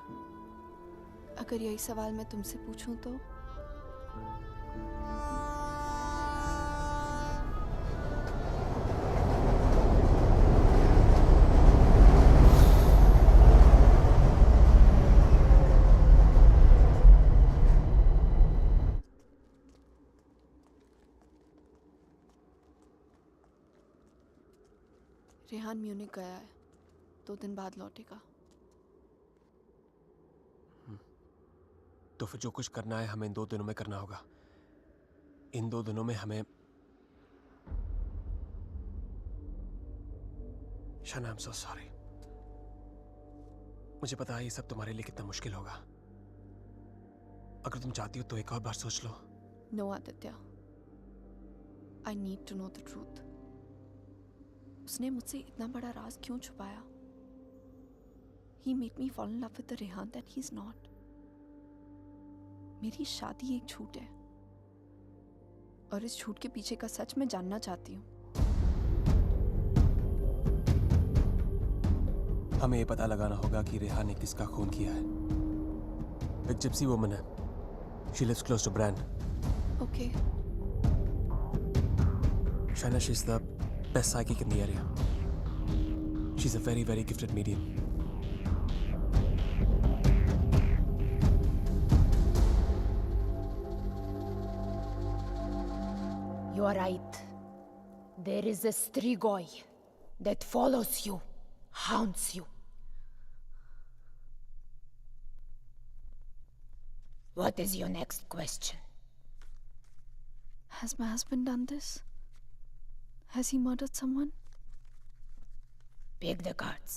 अगर यही सवाल मैं तुमसे पूछूं तो? रेहान म्यूनिक गया है, 2 दिन बाद लौटेगा। तो फिर जो कुछ करना है हमें इन 2 दिनों में करना होगा। इन 2 दिनों में हमें शाना, I'm so sorry। मुझे पता है ये सब तुम्हारे लिए कितना मुश्किल होगा। अगर तुम चाहती हो तो एक और बार सोच लो। No, Aditya. I need to know the truth। उसने मुझसे इतना बड़ा राज क्यों छुपाया? He made me fall in love with the Rehan that he's not। मेरी शादी एक झूठ है, और इस झूठ के पीछे का सच मैं जानना चाहती हूँ। हमें ये पता लगाना होगा कि रेहान ने किसका खून किया है। एक जिप्सी वुमन है। She lives close to Bran। Okay। Shaina, she's the best psychic in the area। She's a very, very gifted medium। You are right। There is a Strigoi that follows you, haunts you। What is your next question? Has my husband done this? Has he murdered someone? Pick the cards।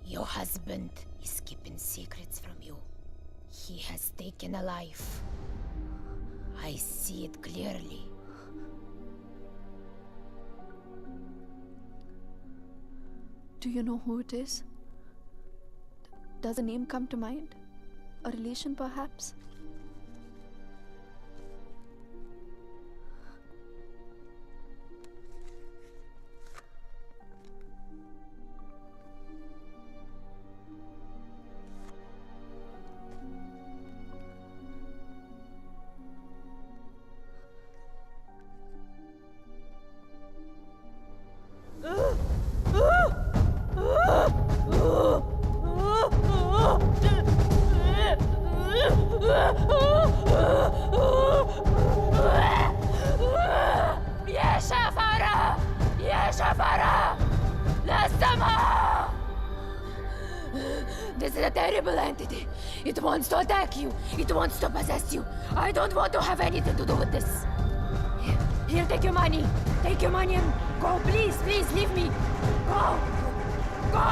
Your husband is keeping secrets from you। He has taken a life। I see it clearly। Do you know who it is? Does a name come to mind? A relation, perhaps? This is a terrible entity. It wants to attack you. It wants to possess you. I don't want to have anything to do with this. Here, take your money. Take your money and go. Please, please, leave me. Go. Go!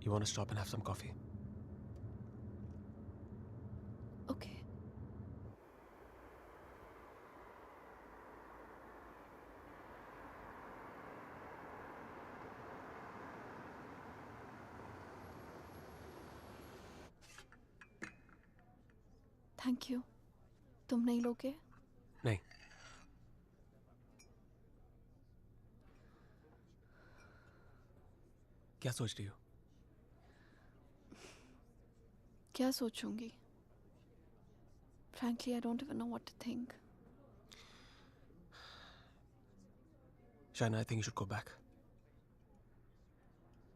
You want to stop and have some coffee? Okay। Thank you. तुम नहीं लोगे? नहीं। क्या सोच रही हो? क्या सोचूंगी? Frankly, I don't even know what to think. Shaina, I think you should go back.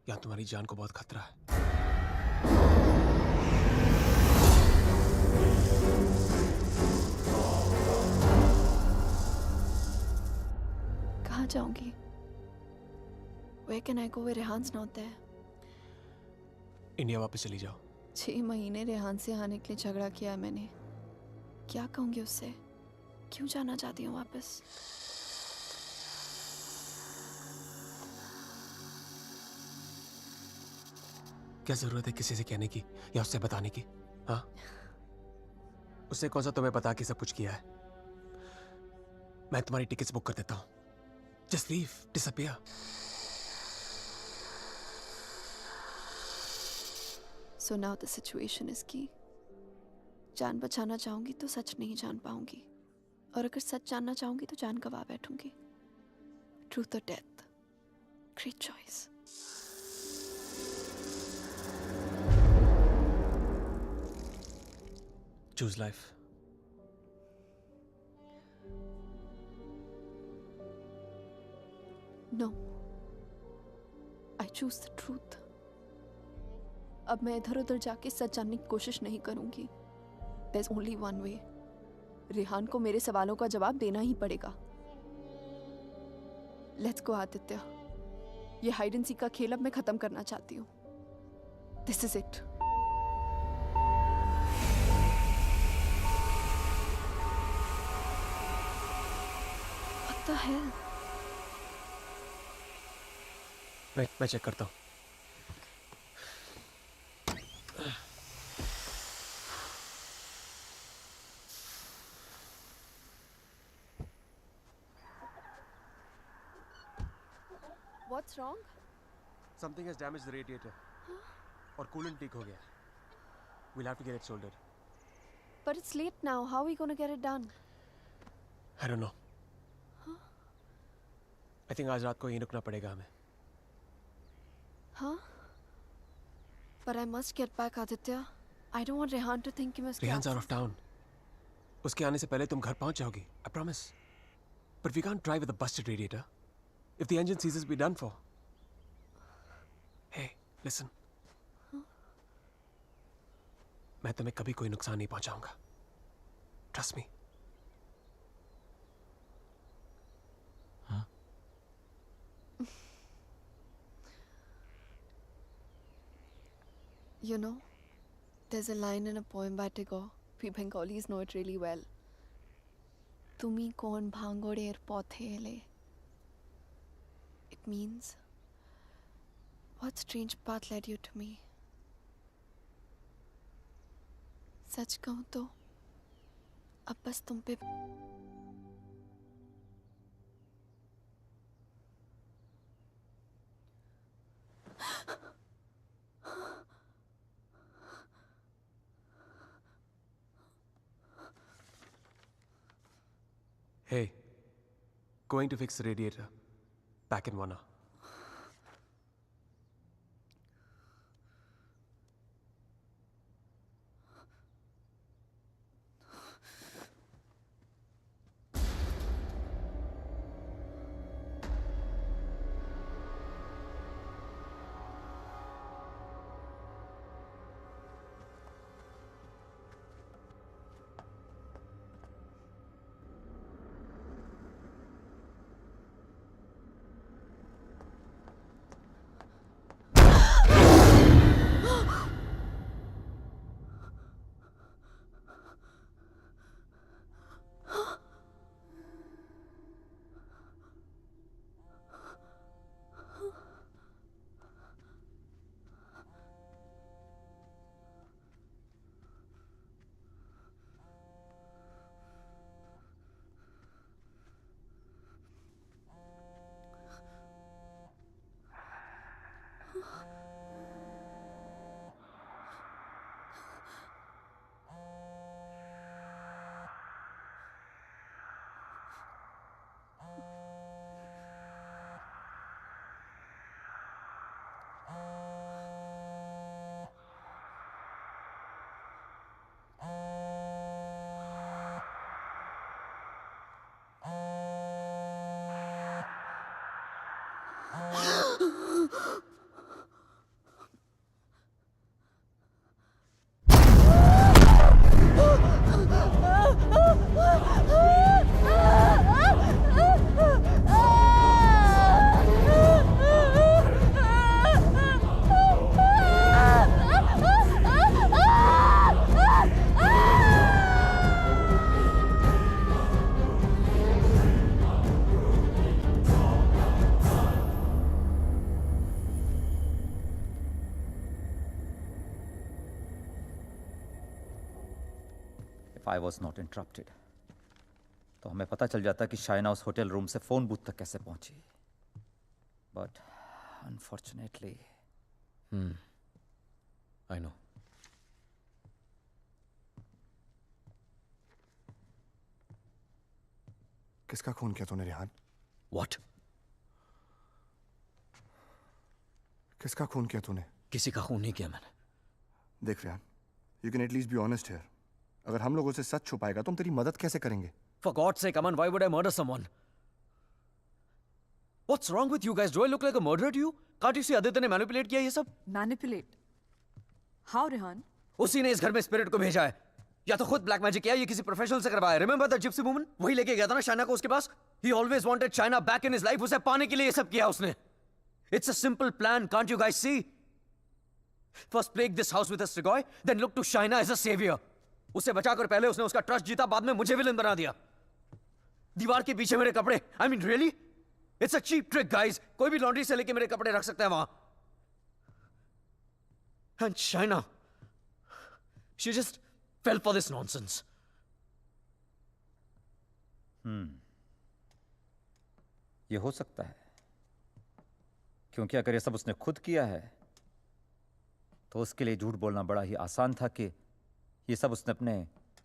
यहाँ तुम्हारी जान को बहुत खतरा है। कहाँ जाऊंगी? Where can I go where रेहान's not there? India वापस चली जाओ। 6 महीने रेहान से आने के लिए झगड़ा किया है मैंने। क्या कहूंगी उससे? क्यों जाना चाहती हूँ वापस? क्या जरूरत है किसी से कहने की या उससे बताने की? हाँ, उससे कौन सा तुम्हें पता कि सब कुछ किया है? मैं तुम्हारी टिकट्स बुक कर देता हूँ। Just leave, disappear. So now the situation is key. जान बचाना चाहूंगी तो सच नहीं जान पाऊंगी, और अगर सच जानना चाहूंगी तो जान गवा बैठूंगी। Truth or death? Great choice. Choose life. No. I choose the truth. अब मैं इधर उधर जाके सच जानने की कोशिश नहीं करूंगी। There's only one way. Rehan को मेरे सवालों का जवाब देना ही पड़ेगा। Let's go, Aditya. ये हाइड एंड सीक का खेल अब मैं खत्म करना चाहती हूँ। This is it. What the hell? मैं चेक करता हूँ। What's wrong? Something has damaged the radiator. और coolant leak हो गया। We'll have to get it soldered. But it's late now. How are we going to get it done? I don't know. I think आज रात को यहीं रुकना पड़ेगा हमें। Huh? But I must get back, Aditya. I don't want Rehan to think he must. Rehan's out of town. उसके आने से पहले तुम घर पहुंच जाओगी। I promise. But we can't drive with a busted radiator. If the engine seizes, we're done for. Hey, listen. मैं तुम्हें कभी कोई नुकसान नहीं पहुंचाऊंगा। Trust me. You know, there's a line in a poem by Tagore. We Bengalis know it really well. Tumi kon bhangoder pothele. It means, what strange path led you to me? सच कहूं तो अब बस तुम पे Hey, going to fix the radiator. Back in 1 hour. If I was not interrupted, तो हमें पता चल जाता कि शाइना उस होटल रूम से फोन बूथ तक कैसे पहुंची. But unfortunately, I know. किसका खून किया तूने रेहान? What? किसका खून किया तूने? किसी का खून नहीं किया मैंने. देख Rehan, you can at least be honest here. अगर हम लोगों से सच छुपाएगा तो हम तेरी मदद कैसे करेंगे? For God's sake, Aman, why would I murder someone? What's wrong with you guys? Do I look like a murderer to you? Can't you see Aditya ने manipulate किया ये सब? Manipulate? How, Rehan? उसी ने इस घर में स्पिरिट को भेजा है. या तो खुद ब्लैक मैजिक किया या किसी प्रोफेशनल से करवाया. Remember that gypsy woman? वही लेके गया था ना शाइना को उसके पास. He always wanted Shaina back in his life. उसे पाने के लिए ये सब किया उसने. It's a simple plan. Can't you guys see? First plague this house with a Strigoi, then look to Shaina as a savior. उसे बचाकर पहले उसने उसका ट्रस्ट जीता, बाद में मुझे विलन बना दिया. दीवार के पीछे मेरे कपड़े. I mean, really? It's a cheap trick, guys. कोई भी लॉन्ड्री से लेके मेरे कपड़े रख सकता है वहां. And Shaina, she just fell for this nonsense. ये हो सकता है, क्योंकि अगर ये सब उसने खुद किया है तो उसके लिए झूठ बोलना बड़ा ही आसान था कि ये सब उसने अपने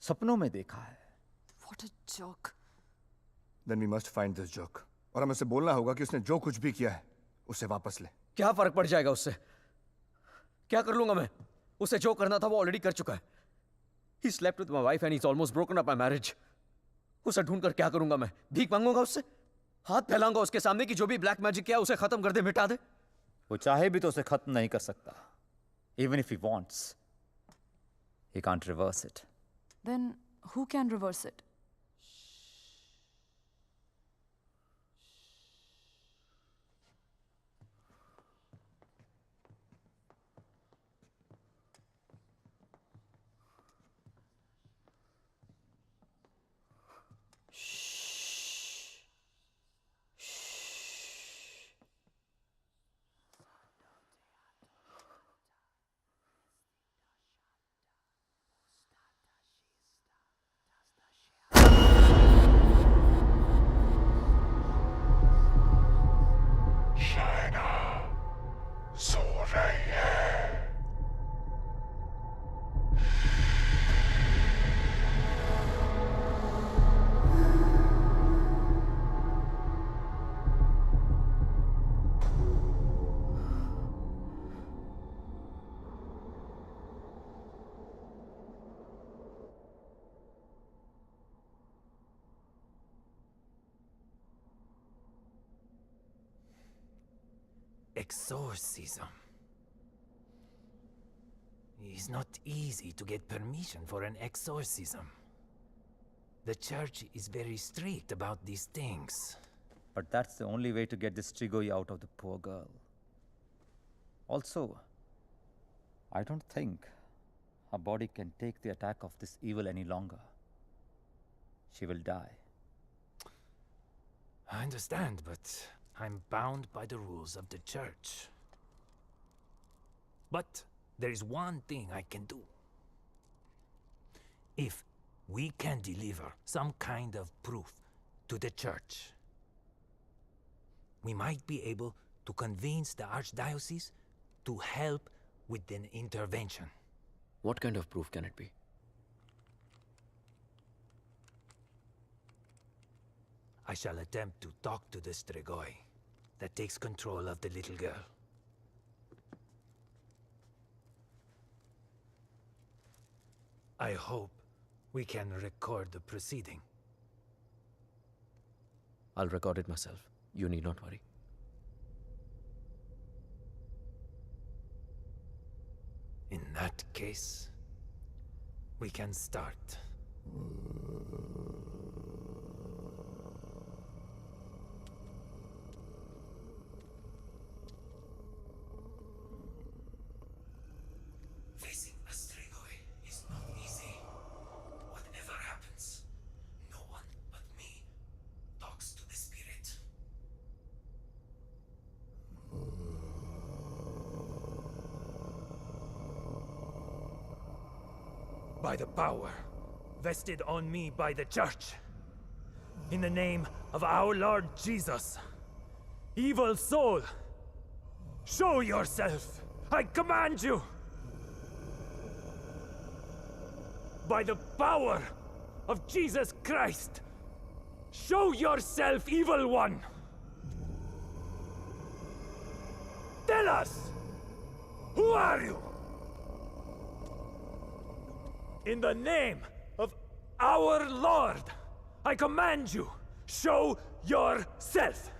सपनों में देखा है. What a joke. Then we must find this joke. और हमें उसे बोलना होगा कि उसने जो कुछ भी किया है उसे वापस ले. क्या फर्क पड़ जाएगा उससे? क्या कर लूंगा मैं? उसे जो करना था वो ऑलरेडी कर चुका है. He slept with my wife and he's almost broken up my marriage. उसे ढूंढकर क्या करूंगा मैं? भीख मांगूंगा उससे? हाथ फैलाऊंगा उसके सामने कि जो भी ब्लैक मैजिक किया उसे खत्म कर दे, मिटा दे? वो चाहे भी तो उसे खत्म नहीं कर सकता. Even if he wants, he can't reverse it. Then who can reverse it? Exorcism. It's not easy to get permission for an exorcism. The church is very strict about these things. But that's the only way to get this Strigoi out of the poor girl. Also, I don't think her body can take the attack of this evil any longer. She will die. I understand, but I'm bound by the rules of the church. But there is one thing I can do. If we can deliver some kind of proof to the church, we might be able to convince the archdiocese to help with an intervention. What kind of proof can it be? I shall attempt to talk to the Strigoi that takes control of the little girl. I hope we can record the proceeding. I'll record it myself. You need not worry. In that case, we can start. Facing a Strigoi is not easy. Whatever happens, no one but me talks to the spirit. By the power vested on me by the Church, in the name of our Lord Jesus, evil soul, show yourself! I command you! By the power of Jesus Christ, show yourself, evil one! Tell us! Who are you? In the name of our Lord, I command you, show yourself!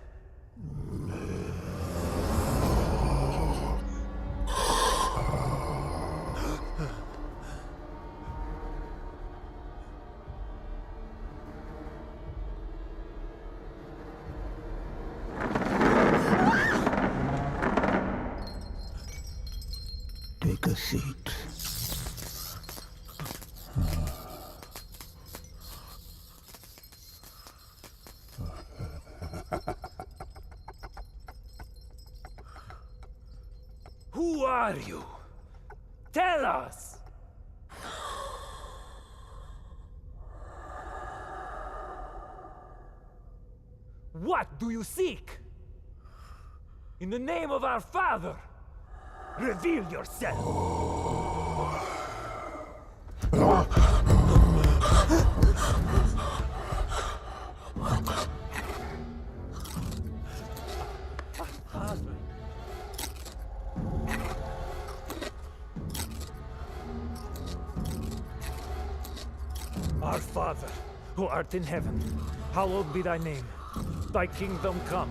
Take a seat. Who are you? Tell us! What do you seek? In the name of our Father, reveal yourself! Our Father, who art in heaven, hallowed be thy name. Thy kingdom come,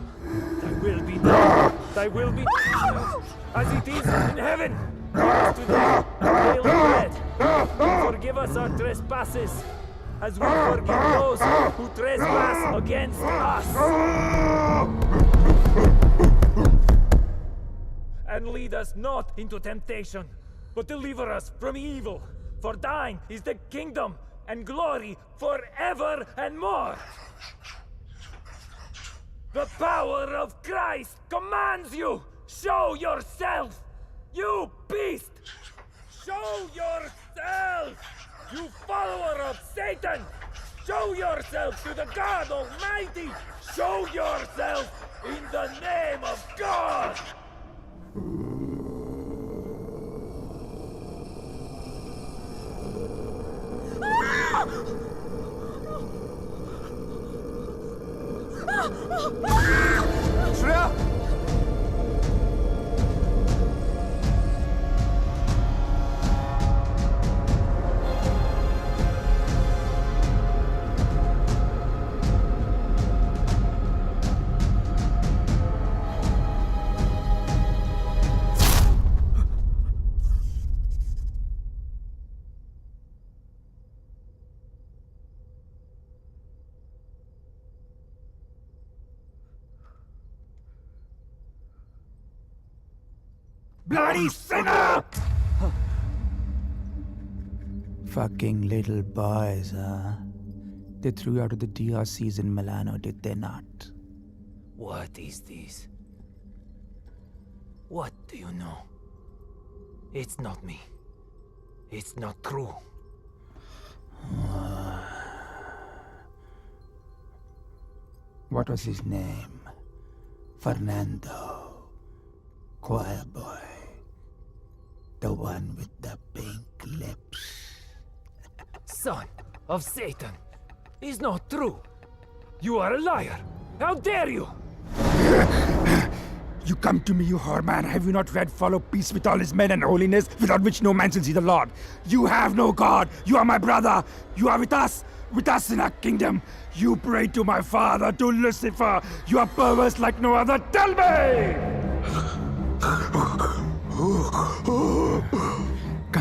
thy will be done. Thy will be done, as it is in heaven. Give us today our daily bread. And forgive us our trespasses, as we forgive those who trespass against us. And lead us not into temptation, but deliver us from evil. For thine is the kingdom and glory forever and more. The power of Christ commands you! Show yourself! You beast! Show yourself! You follower of Satan! Show yourself to the God Almighty! Show yourself in the name of God! Shreya! Bloody sinner! Fucking little boys, huh? They threw you out of the DRCs in Milano, did they not? What is this? What do you know? It's not me. It's not true. What was his name? Fernando. Choir boy. The one with the pink lips. Son of Satan. It's not true. You are a liar. How dare you? You come to me, you whore man. Have you not read Follow Peace with all his men and holiness, without which no man shall see the Lord? You have no God. You are my brother. You are with us in our kingdom. You pray to my father, to Lucifer. You are perverse like no other. Tell me!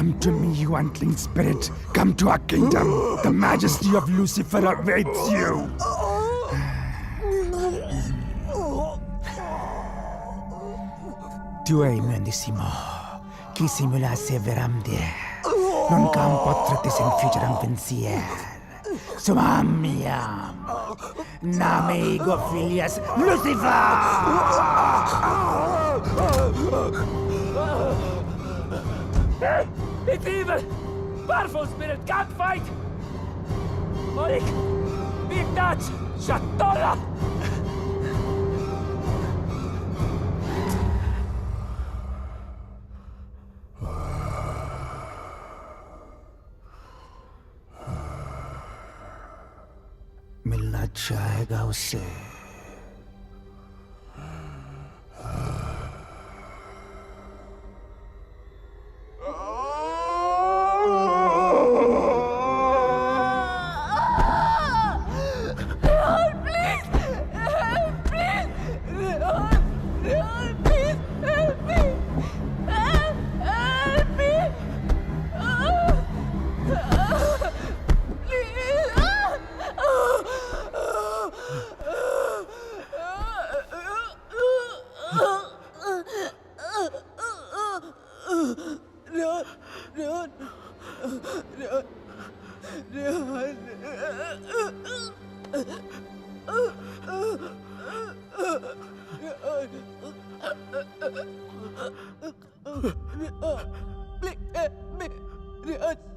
Come to me, you unclean spirit. Come to our kingdom. The majesty of Lucifer awaits you. Tu hai mendissimo. Chi simula severam de. Non cam potratis in futuram pensier. Sumam miam. Name ego filias Lucifer! It's evil! Powerful spirit can't fight! Orik! Big Dutch! Shatola! मिलना चाहेगा उससे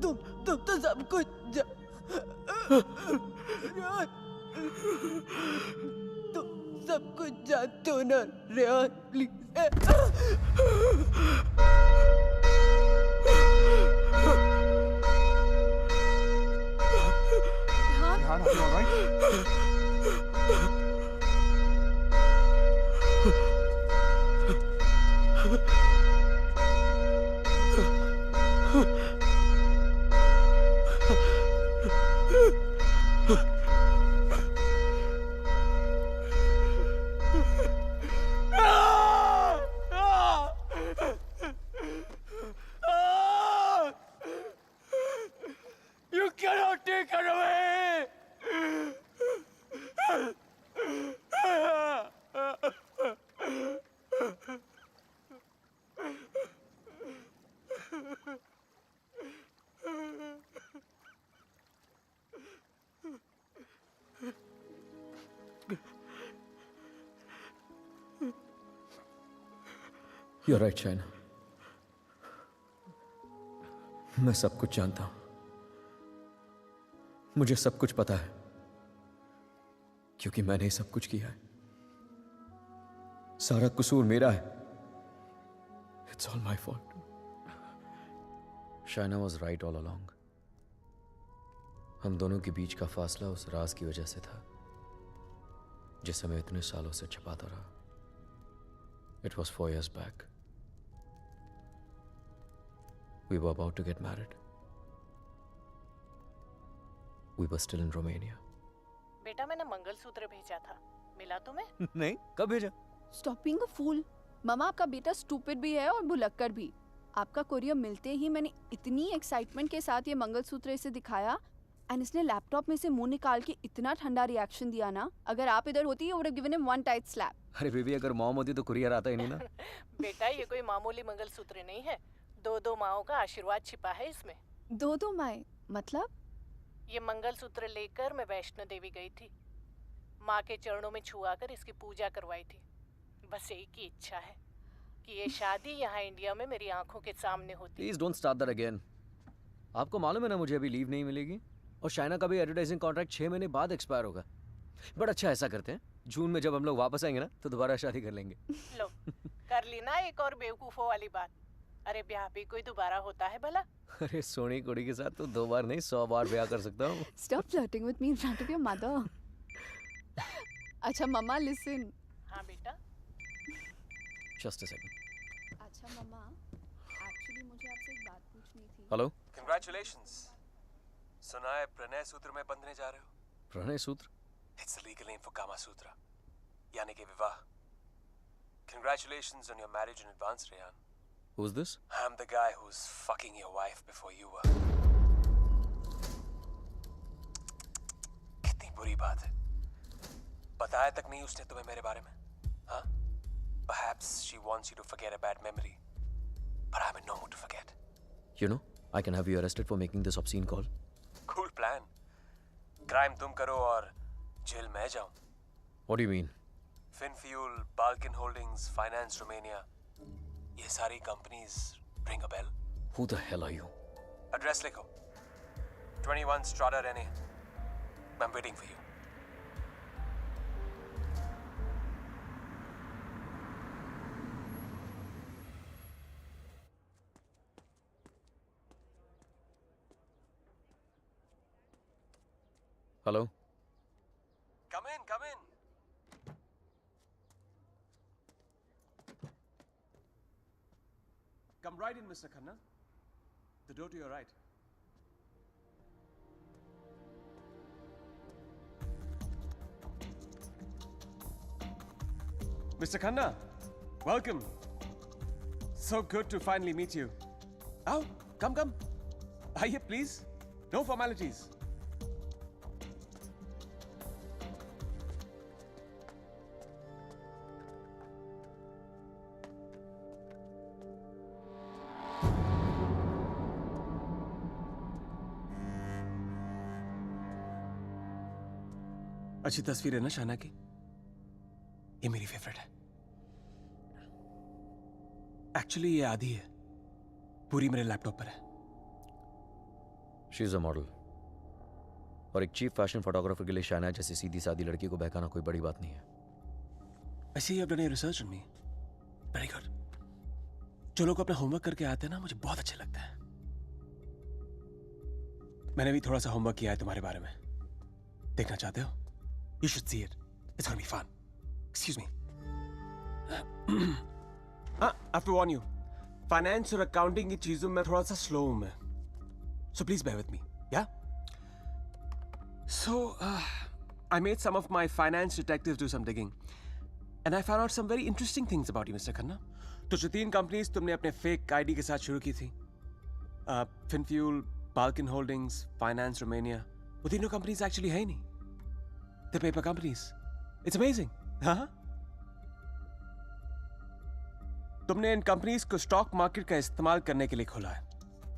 तुम तो सब कुछ तुम सब कुछ जानते हो ना Rehan please Rehan, are you all right? You cannot take her away! You're right, Shaina. मैं सब कुछ जानता हूं. मुझे सब कुछ पता है क्योंकि मैंने ही सब कुछ किया है. सारा कसूर मेरा है. It's all my fault. Shaina was right all along. हम दोनों के बीच का फासला उस राज की वजह से था जिसे मैं इतने सालों से छिपाता रहा. It was 4 years back. We were about to get married. We were still in Romania. बेटा मैंने मंगलसूत्र भेजा था. मिला तुम्हें? नहीं, कब भेजा? Stop being a fool. मामा आपका बेटा स्टूपिड भी है और भुलक्कड़ भी. आपका कोरियर मिलते ही मैंने इतनी एक्साइटमेंट के साथ ये मंगलसूत्र इसे दिखाया एंड इसने लैपटॉप में से मुंह निकाल के इतना ठंडा रिएक्शन दिया ना. अगर आप इधर होती you would have given him one tight slap. अरे बेबी अगर मॉम होती तो कुरियर आता ही नहीं ना. बेटा ये कोई मामूली मंगलसूत्र नहीं है. 2 माओं का आशीर्वाद छिपा है इसमें. 2 माएं मतलब? ये मंगलसूत्र लेकर मैं वैष्णो देवी गई थी. माँ के चरणों में छुआ कर इसकी पूजा करवाई थी. बस एक ही इच्छा है कि ये शादी यहाँ इंडिया में मेरी आंखों के सामने होती. Please don't start that again. आपको मालूम है ना मुझे अभी लीव नहीं मिलेगी और शाइना का भी एडवर्टाइजिंग कॉन्ट्रैक्ट 6 महीने बाद एक्सपायर होगा. बट अच्छा ऐसा करते हैं जून में जब हम लोग वापस आएंगे ना तो दोबारा शादी कर लेंगे. लो कर ली ना एक और बेवकूफों वाली बात. अरे ब्याह भी कोई दोबारा होता है भला? अरे सोनी कुड़ी के साथ तो 2 बार नहीं 100 बार ब्याह कर सकता हूँ. Stop flirting with me in front of your mother. अच्छा मम्मा listen. हाँ बेटा. Just a second. अच्छा मम्मा एक्चुअली मुझे आपसे एक बात पूछनी थी. हेलो. Congratulations. सुना है प्रणय सूत्र में बंधने जा रहे हो? प्रणय सूत्र? It's the legal name for Kama Sutra. यानी कि विवाह. Congratulations on your marriage in advance, Rehan. Who's this? I'm the guy who's fucking your wife before you were. कितनी बुरी बात है। बताया तक नहीं उसने तुम्हें मेरे बारे में, हाँ? Perhaps she wants you to forget a bad memory, but I'm in no mood to forget. You know, I can have you arrested for making this obscene call. Cool plan. Crime तुम करो और jail मैं जाऊं. What do you mean? Finfuel, Balkan Holdings, Finance Romania. ये सारी companies ring a bell? Who the hell are you? Address लिखो. 21 Strada Rene. I'm waiting for you. Hello? Come in, come in. Come right in, Mr. Khanna. The door to your right. Mr. Khanna, welcome. So good to finally meet you. Oh, come. Aye, please. No formalities. अच्छी तस्वीर है ना शाना की? ये मेरी favourite है। Actually ये आधी है, पूरी मेरे लैपटॉप पर है। She is a model. और एक चीफ फैशन फोटोग्राफर के लिए शाना जैसी सीधी सादी लड़की को बहकाना कोई बड़ी बात नहीं है। I see you have done your research on me. Very good. जो लोग अपना होमवर्क करके आते हैं ना, मुझे बहुत अच्छे लगता है। मैंने भी थोड़ा सा होमवर्क किया है तुम्हारे बारे में। देखना चाहते हो? You should see it. It's gonna be fun. Excuse me. I have to warn you. Finance और accounting की चीजों में थोड़ा सा slow हूँ मैं. So please bear with me. Yeah? So, I made some of my finance detectives do some digging. And I found out some very interesting things about you, Mr. Khanna. तो जो 3 companies तुमने अपने fake ID के साथ शुरू की थी, Finfuel, Balkan Holdings, Finance Romania, वो तीनों कंपनीज एक्चुअली है ही नहीं. The paper companies. It's amazing. हाँ? तुमने इन कंपनीज को स्टॉक मार्केट का इस्तेमाल करने के लिए खोला है.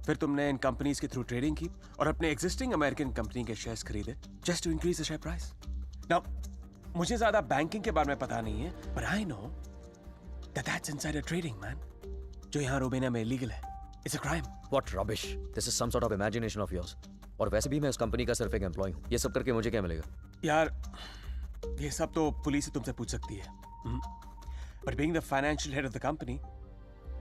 फिर तुमने इन कंपनीज के थ्रू ट्रेडिंग की और अपने एग्जिस्टिंग अमेरिकन कंपनी के शेयर्स खरीदे just to increase the share price. Now मुझे ज्यादा बैंकिंग के बारे में पता नहीं है, but I know that that's insider trading, man. जो यहाँ रोमेनिया में इलीगल है. It's a crime. What rubbish. This is some sort of imagination of yours. और वैसे भी मैं उस कंपनी का सिर्फ एक एम्प्लॉय हूँ. ये सब करके मुझे क्या मिलेगा? यार, ये सब तो पुलिस ही तुमसे पूछ सकती है. But being the financial head of the company,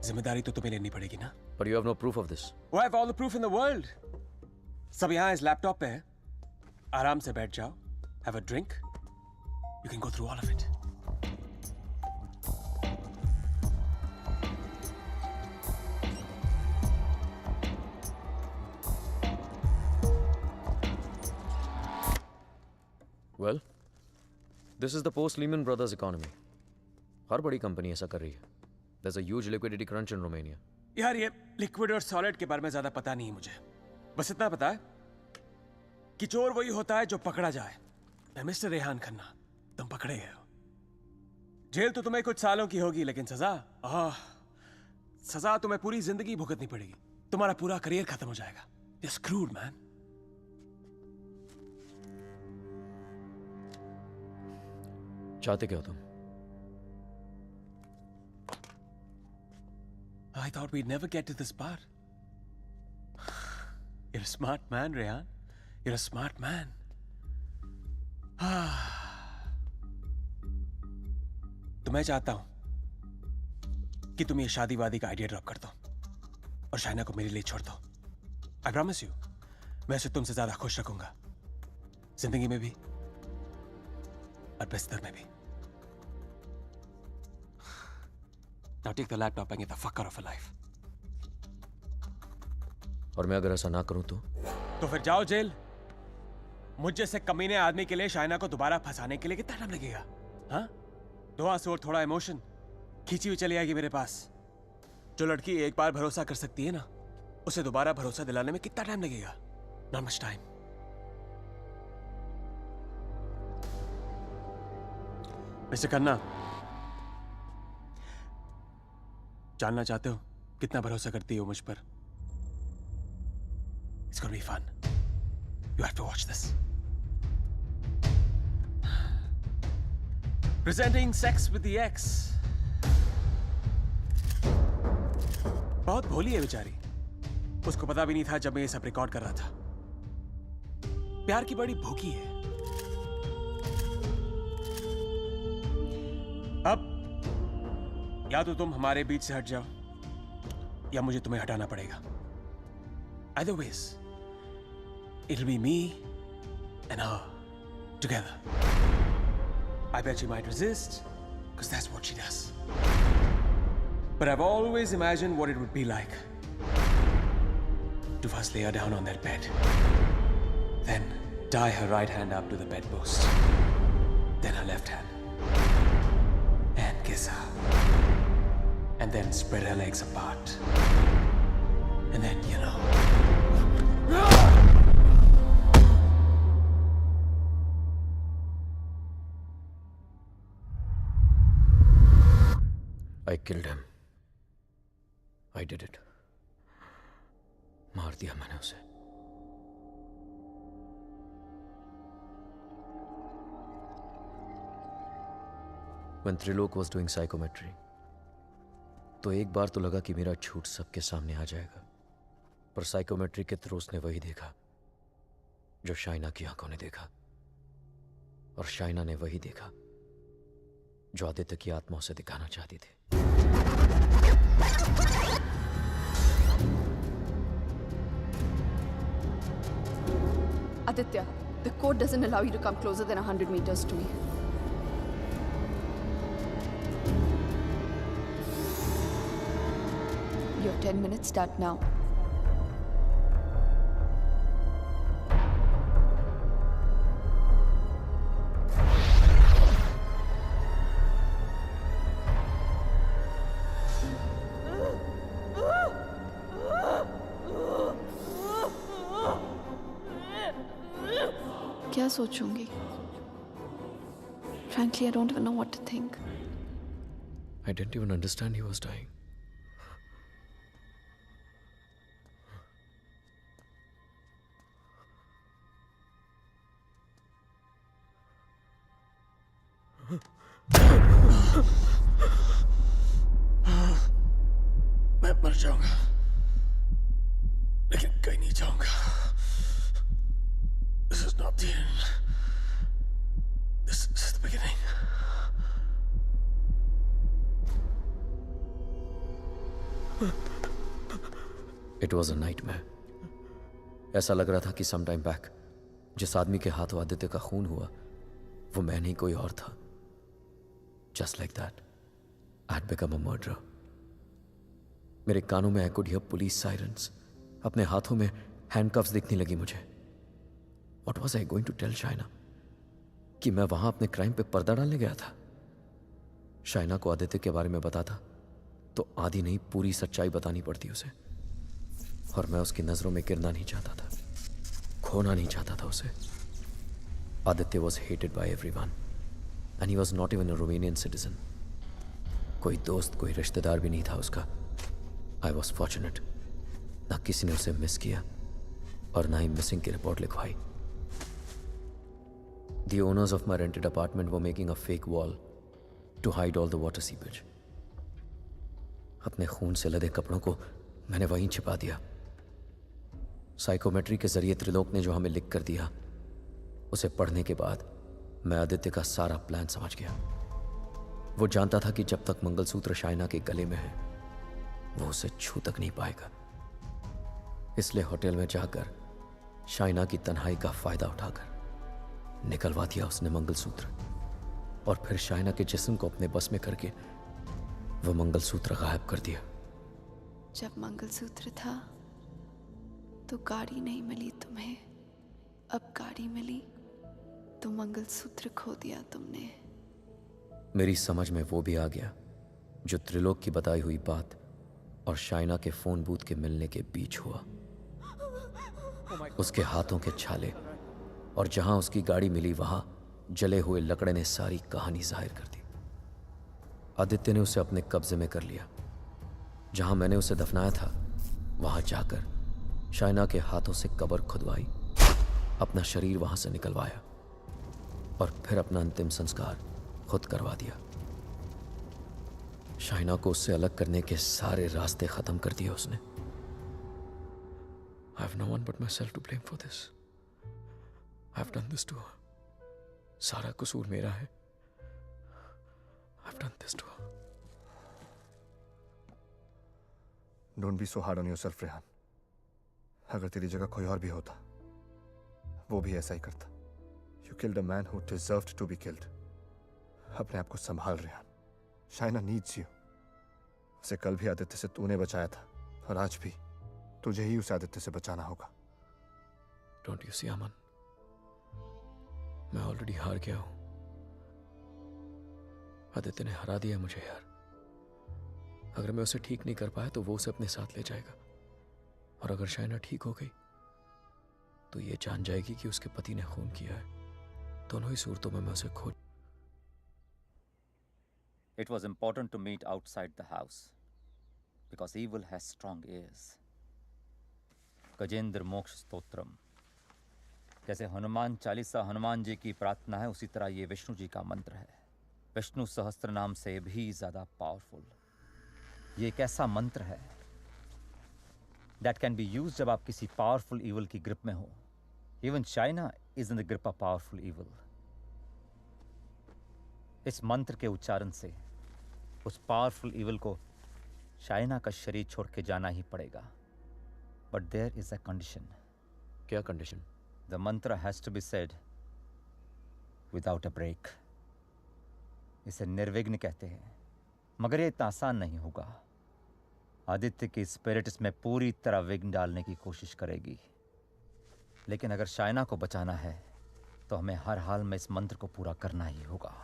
जिम्मेदारी तो तुम्हें लेनी पड़ेगी ना. But you have no proof of this. Oh, I have all the proof in the world. सब यहाँ इस लैपटॉप पे है. आराम से बैठ जाओ. Have a drink. You can go through all of it. Well, this is the post-Lehman Brothers economy. हर बड़ी कंपनी ऐसा कर रही है. There's a huge liquidity crunch in Romania. यार ये लिक्विड और सॉलिड के बारे में ज्यादा पता नहीं है मुझे. बस इतना पता है कि चोर वही होता है जो पकड़ा जाए. मिस्टर रेहान खन्ना, तुम पकड़े गए हो. जेल तो तुम्हें कुछ सालों की होगी, लेकिन सजा तुम्हें पूरी जिंदगी भुगतनी पड़ेगी. तुम्हारा पूरा करियर खत्म हो जाएगा. You're screwed, man. चाहते क्या हो तुम? I thought we'd never get to this part. You're a smart man, Rehan. You're a smart man. तो मैं चाहता हूं कि तुम ये शादी वादी का आइडिया ड्रॉप कर दो और शाइना को मेरे लिए छोड़ दो. I promise you, मैं उसे तुमसे ज्यादा खुश रखूंगा, जिंदगी में भी और बिस्तर में भी. Now take the laptop and get the fuck out of her life. और मैं अगर ऐसा ना करूं तो फिर जाओ जेल. मुझ जैसे कमीने आदमी के लिए शाइना को दोबारा फंसाने के लिए कितना टाइम लगेगा? हाँ? 2 आंसू और थोड़ा इमोशन खींची हुई चली आएगी मेरे पास. जो लड़की एक बार भरोसा कर सकती है ना, उसे दोबारा भरोसा दिलाने में कितना टाइम लगेगा? Not much time. Mister Khanna, जानना चाहते हो कितना भरोसा करती हो मुझ पर? It's gonna be fun. You have to watch this. Presenting Sex with the Ex. बहुत भोली है बेचारी। उसको पता भी नहीं था जब मैं ये सब रिकॉर्ड कर रहा था। प्यार की बड़ी भूखी है। अब या तो तुम हमारे बीच से हट जाओ या मुझे तुम्हें हटाना पड़ेगा। Either ways, it'll be me and her together. I bet she might resist, because that's what she does. But I've always imagined what it would be like to first lay her down on that bed, then tie her right hand up to the bedpost, then her left hand, and kiss her, and then spread her legs apart, and then, you know. I killed him. I did it. मार दिया मैंने उसे। When Trilok was doing psychometry, तो एक बार तो लगा कि मेरा झूठ सबके सामने आ जाएगा, पर साइकोमेट्री के थ्रू उसने वही देखा जो शाइना की आंखों ने देखा, और शाइना ने वही देखा जो आदित्य की आत्मा उसे दिखाना चाहती थी। Aditya, the code doesn't allow you to come closer than 100 meters to me. Your 10 minutes start now. क्या सोचूंगी? Frankly, I don't even know what to think. I didn't even understand he was dying. मैं मर जाऊंगा, लेकिन कहीं नहीं जाऊंगा। This is not the end. This is the beginning. It was a nightmare. ऐसा लग रहा था कि some time back जिस आदमी के हाथों आदित्य का खून हुआ वो मैं नहीं कोई और था। Just like that, I had become a murderer. मेरे कानों में I could hear police sirens. अपने हाथों में handcuffs दिखने लगी मुझे। What was I going to tell Shaina? कि मैं वहां अपने क्राइम पे पर्दा डालने गया था। शाइना को आदित्य के बारे में बताता तो आधी नहीं पूरी सच्चाई बतानी पड़ती उसे, और मैं उसकी नजरों में गिरना नहीं चाहता था, खोना नहीं चाहता था उसे। Aditya was hated by everyone and he was not even a Romanian citizen. कोई दोस्त कोई रिश्तेदार भी नहीं था उसका। I was fortunate. ना किसी ने उसे मिस किया और ना ही मिसिंग की रिपोर्ट लिखवाई। The owners of my rented apartment were making a fake wall to hide all the water seepage. अपने खून से लदे कपड़ों को मैंने वहीं छिपा दिया। साइकोमेट्री के जरिए त्रिलोक ने जो हमें लिख कर दिया उसे पढ़ने के बाद मैं आदित्य का सारा प्लान समझ गया। वो जानता था कि जब तक मंगलसूत्र शाइना के गले में है वो उसे छू तक नहीं पाएगा। इसलिए होटल में जाकर शाइना की तन्हाई का फायदा उठाकर निकलवा दिया उसने मंगलसूत्र, और फिर शाइना के जिस्म को अपने बस में करके वो मंगलसूत्र गायब कर दिया। जब मंगलसूत्र था तो गाड़ी नहीं मिली तुम्हें, अब गाड़ी मिली तो मंगलसूत्र खो दिया तुमने। मेरी समझ में वो भी आ गया जो त्रिलोक की बताई हुई बात और शाइना के फोन बूथ के मिलने के बीच हुआ। उसके हाथों के छाले और जहां उसकी गाड़ी मिली वहां जले हुए लकड़े ने सारी कहानी जाहिर कर दी। आदित्य ने उसे अपने कब्जे में कर लिया। जहां मैंने उसे दफनाया था वहां जाकर शाइना के हाथों से कब्र खुदवाई, अपना शरीर वहां से निकलवाया और फिर अपना अंतिम संस्कार खुद करवा दिया। शाइना को उससे अलग करने के सारे रास्ते खत्म कर दिए उसने। I have no one but myself to blame for this. I have done this to her. सारा कसूर मेरा है। I have done this to her. Don't be so hard on yourself, Rehan. अगर तेरी जगह कोई और भी होता, वो भी ऐसा ही करता। You killed a man who deserved to be killed. अपने आप को संभाल रेहान। Shaina needs you. उसे कल भी आदित्य से तूने बचाया था और आज भी तुझे ही उसे आदित्य से बचाना होगा। Don't you see, अमन? मैं ऑलरेडी हार गया हूं। आदित्य ने हरा दिया मुझे यार। अगर मैं उसे ठीक नहीं कर पाया तो वो उसे अपने साथ ले जाएगा, और अगर शाइना ठीक हो गई तो ये जान जाएगी कि उसके पति ने खून किया है। दोनों ही सूरतों में मैं उसे खो। It was important to meet outside the house because evil has strong ears. Gajendra मोक्ष स्तोत्रम, जैसे हनुमान चालीसा हनुमान जी की प्रार्थना है, उसी तरह ये विष्णु जी का मंत्र है। विष्णु सहस्त्र नाम से भी ज्यादा पावरफुल। ये एक ऐसा मंत्र है that can be used जब आप किसी पावरफुल evil की ग्रिप में हो। Even Shaina is in the grip of powerful evil. इस मंत्र के उच्चारण से उस पावरफुल evil को शाइना का शरीर छोड़ के जाना ही पड़ेगा। But there is a condition. क्या condition? The mantra has to be said without a break. इसे निर्विघ्न कहते हैं, मगर ये इतना आसान नहीं होगा। आदित्य की स्पिरिट इसमें पूरी तरह विघ्न डालने की कोशिश करेगी, लेकिन अगर शाइना को बचाना है तो हमें हर हाल में इस मंत्र को पूरा करना ही होगा।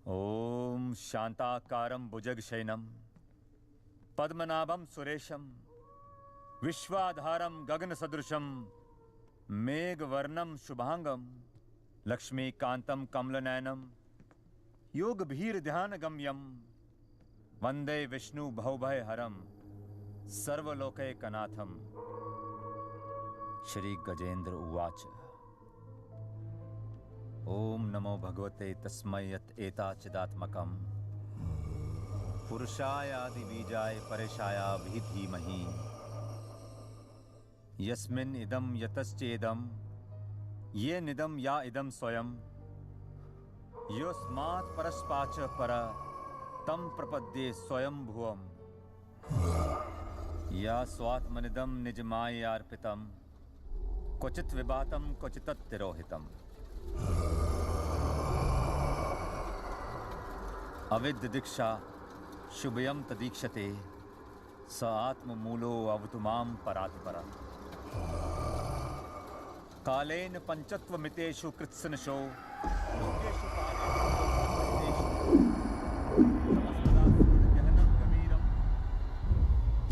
ओम शांताकारं भुजगशयनं पद्मनाभं सुरेशं विश्वाधारं गगनसदृशं मेघवर्णं शुभांगं लक्ष्मीकान्तं कमलनयनं योगभीर्ध्यानगम्यं वंदे विष्णु भवभयहरं सर्वलोकैकनाथं। श्री गजेंद्र उवाच। ओम नमो भगवते तस्मै यत् एताचिदात्मकं पुरुषाय आदिबीजाय परेशाय धीमहि यस्मिन् इदं यतश्चेदं ये निदं या इदं स्वयं योस्मात् परस्पाच पर तं प्रपद्ये स्वयं भुवम् या स्वात्मनिदं निजमायार्पितं क्वचित् विबातं क्वचित्तिरोहितम्। अविद्य दीक्षा शुभयं तदीक्षते स आत्ममूलो अवतु मां परात्परम्। कालेन पंचत्वमितेषु कृत्सनशो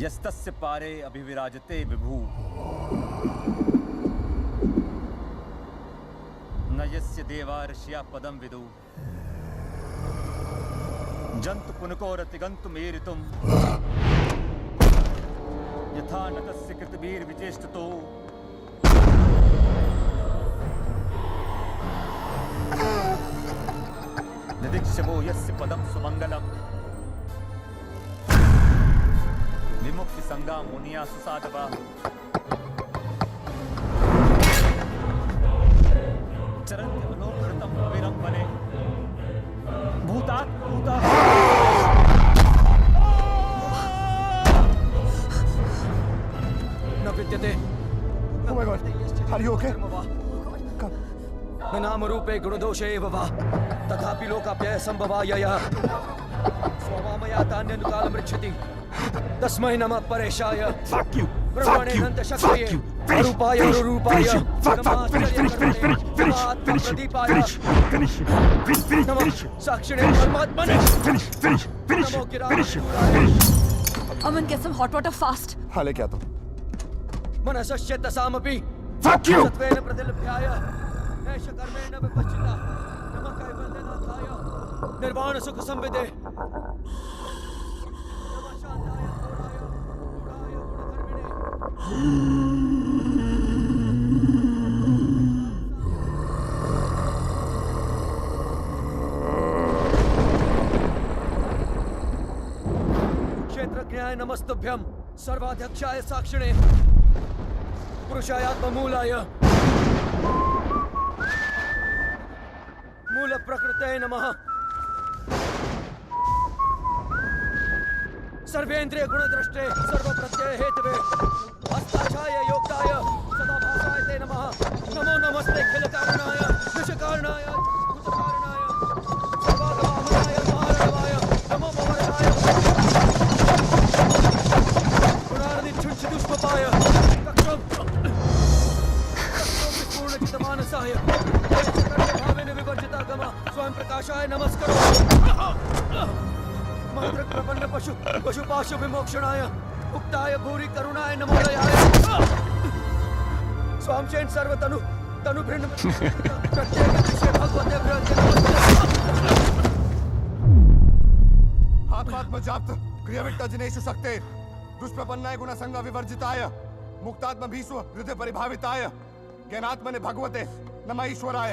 यस्तस्य पारे अभिविराजते विभु न यस्य देवा ऋषिया पदं विदु जंतु पुनकोरतिगन्तु मेरितुम् यथा नतस्य कृतवीर विचेष्टतो निदीक्षवो यस्य पदं सुमंगलम् विमुक्ति संगा मुनिया सुसाधवा चरन्ति अलोकृतं अविरं वने भूतात् भूता। न विद्यते। Oh my God, are you okay? न नाम रूपे गुणदोषे एव वा तथापि लोकाप्यय संभवायया स्वमामया तान्यनुकालं रक्षति तस्मै नमः परेशाय। Fuck you! ब्रह्मणे नंत शक्तये अरूपाय रूपाय नमः साक्षिणे परमात्मने नमो गिराय Aman, get some hot water fast. हाँ लेके आता हूँ। मनसस्य तसामपि Fuck you! सत्वेन प्रतिलभ्याय नैष कर्मेण विपश्चिता नमः कैवल्यनाथाय निर्वाण सुख संविदे नमः शांताय घोराय गुणाय गुणधर्मिणे क्षेत्रज्ञाय नमस्तुभ्यं सर्वाध्यक्षाय साक्षिणे पुरुषाय आत्ममूलाय मूल प्रकृते नमः सर्वेन्द्रिय गुणद्रष्टे सर्वप्रत्यय हेतवे अस्ताक्षाय योक्ताय सदाभासाय ते नमः नमो नमस्ते खिल कारणाय निष्कारणाय भूतकारणाय सर्वागमाय महारणवाय नमो भवरदाय गुणार्धि छुंछिदुष्पपाय तक्षम पूर्णचितमानसाय भावेन विवर्जिता गमा स्वयं प्रकाशाय नमस्करो मंत्र प्रपन्न पशुपाशु विमोक्षणाय उक्ताय भूरि करुणाय नमोदयाय स्वामचेन सर्वतनु तनु भृन्न प्रत्येक विषय भगवते भ्रंते आत्मात्मजाप्त क्रियाविट्ट जनेषु शक्ते दुष्प्रपन्नाय गुणसंग विवर्जिताय मुक्तात्म भीष्व हृदय परिभाविताय ज्ञानात्मने भगवते नमः ईश्वराय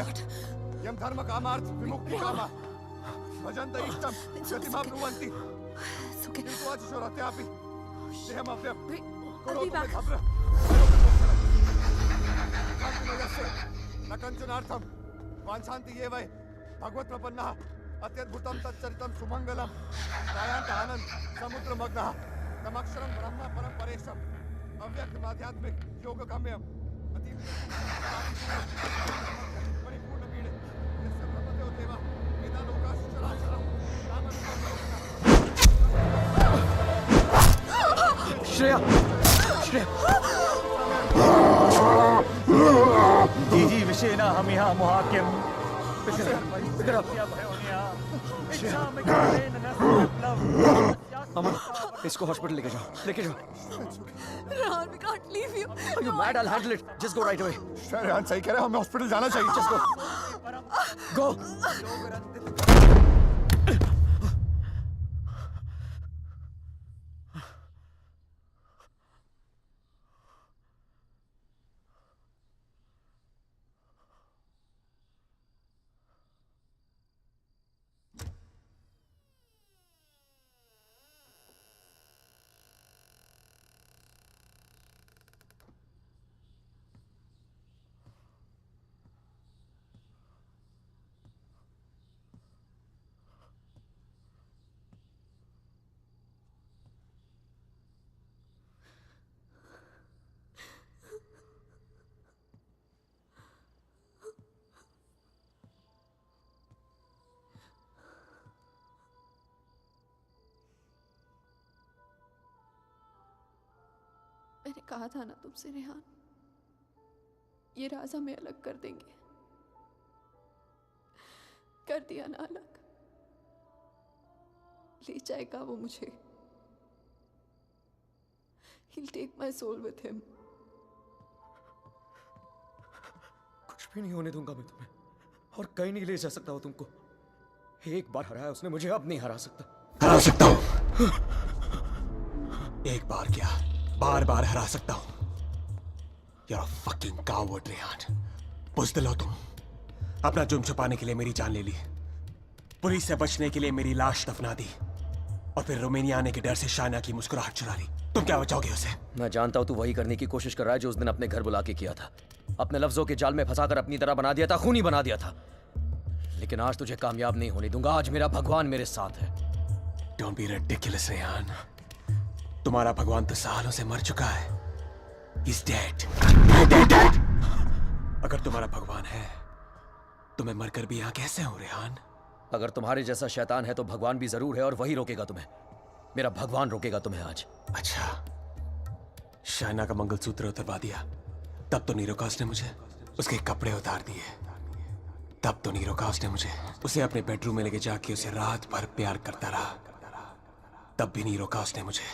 यम धर्म कामार्थ विमुक्ति कामा भजन्त इष्टम गतिमा ब्रुवन्ति किंतुवाचिशोरत्यापि देहमव्यं करोतु मे भद्र कान्तिमयस्य न कञ्चनार्थं वाञ्छन्ति ये वै भगवत्प्रपन्नः अत्यद्भुतं तच्चरितं सुमङ्गलं त्रायान्त आनन्द समुद्रमग्नः तमक्षरं ब्रह्म परं परेशम् अव्यक्तमाध्यात्मिक योगगम्यम् परिपूर्णपीडे यस्य ब्रह्मदेव देवा वेदालोकाश्च चराचरम् श्रेया श्रेया जीजी विषेना हम यहाँ मोहाक्यम अमन इसको हॉस्पिटल लेके जाओ Rehan, we can't leave you. Are you mad? I'll handle it. Just go right away. Rehan सही कह रहे हैं, हमें हॉस्पिटल जाना चाहिए। Just go. Go. मैंने कहा था ना तुमसे रेहान, ये राज हमें अलग कर देंगे। कर दिया ना अलग। ले जाएगा वो मुझे। He'll take my soul with him. कुछ भी नहीं होने दूंगा मैं तुम्हें, और कहीं नहीं ले जा सकता हूँ तुमको। एक बार हराया उसने मुझे, अब नहीं हरा सकता। हरा सकता हूँ। एक बार क्या, बार बार हरा सकता हूँ। You're a fucking coward, Rehan. बुज़दिल हो तुम। अपना जुर्म छुपाने के लिए मेरी जान ले ली, पुलिस से बचने के लिए मेरी लाश दफना दी, और फिर रोमानिया आने के डर से शाइना की मुस्कुराहट चुरा ली। तुम क्या बचाओगे उसे? मैं जानता हूँ तू वही करने की कोशिश कर रहा है जो उस दिन अपने घर बुला के किया था। अपने लफ्जों के जाल में फंसाकर अपनी तरह बना दिया था, खूनी बना दिया था। लेकिन आज तुझे कामयाब नहीं होने दूंगा। आज मेरा भगवान मेरे साथ है। Don't be ridiculous, Rehan. तुम्हारा भगवान तो सालों से मर चुका है। He's dead. Dead. अगर तुम्हारा भगवान है तो मैं मरकर भी यहाँ कैसे हूँ, रेहान? अगर तुम्हारे जैसा शैतान है तो भगवान भी जरूर है, और वही रोकेगा तुम्हें। मेरा भगवान रोकेगा तुम्हें आज। अच्छा, शाइना का मंगलसूत्र उतरवा दिया, तब तो नीरोकास ने मुझे उसके कपड़े उतार दिए। तब तो नीरोकास ने मुझे उसे अपने बेडरूम में लेके जाके उसे रात भर प्यार करता रहा। तब भी नीरोकास ने मुझे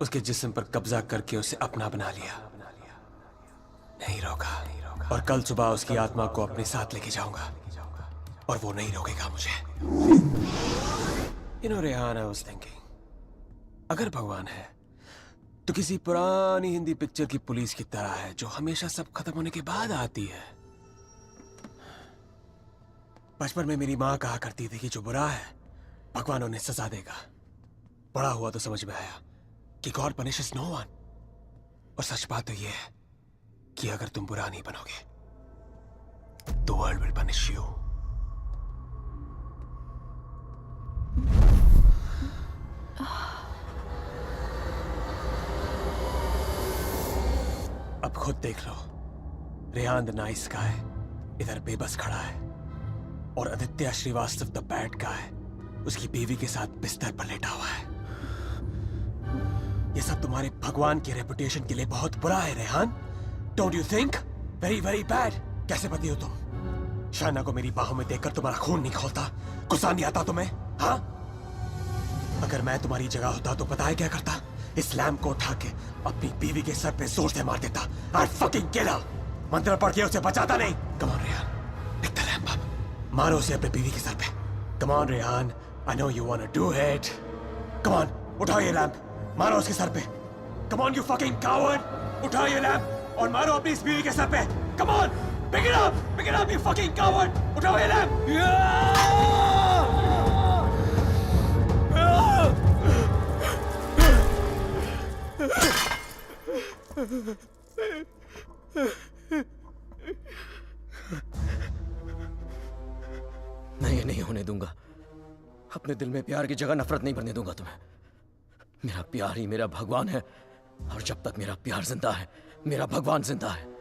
उसके जिस्म पर कब्जा करके उसे अपना बना लिया। नहीं रोका, और कल सुबह उसकी आत्मा को अपने साथ लेके जाऊंगा और वो नहीं रोकेगा मुझे। रेहान, आई वाज थिंकिंग, अगर भगवान है तो किसी पुरानी हिंदी पिक्चर की पुलिस की तरह है जो हमेशा सब खत्म होने के बाद आती है। बचपन में मेरी माँ कहा करती थी कि जो बुरा है भगवान उन्हें सजा देगा। बड़ा हुआ तो समझ में आया कि गॉड पनिशेस नो वन। और सच बात तो यह है कि अगर तुम बुरा नहीं बनोगे तो वर्ल्ड विल पनिश यू। अब खुद देख लो, रेहान द नाइस गाय इधर बेबस खड़ा है और Aditya Shrivastava the bad guy उसकी बीवी के साथ बिस्तर पर लेटा हुआ है। ये सब तुम्हारे भगवान की रेपुटेशन के लिए बहुत बुरा है Rehan. Don't you think? Very very bad. कैसे पति हो तुम? शाइना को मेरी बाहों में देखकर तुम्हारा खून नहीं खोलता? गुस्सा नहीं आता तुम्हें? हाँ, अगर मैं तुम्हारी जगह होता तो पता है क्या करता? इस लैम्प को उठा के अपनी बीवी के सर पे जोर से मार देता। I'd fucking kill her। मंत्र पढ़ के उसे बचाता नहीं। Come on Rehan, pick the lamp up। मारो उसे अपने बीवी के सर पे। Come on Rehan, I know you wanna do it। Come on, उठाओ ये लैम्प, मारो उसके सर पे। Come on you fucking coward, उठाओ ये लैम्प और मारो अपनी इस बीवी के सर पे। Come on, pick it up you fucking coward, उठाओ ये लैम्प। मैं ये नहीं होने दूंगा। अपने दिल में प्यार की जगह नफरत नहीं भरने दूंगा तुम्हें। मेरा प्यार ही मेरा भगवान है और जब तक मेरा प्यार जिंदा है मेरा भगवान जिंदा है।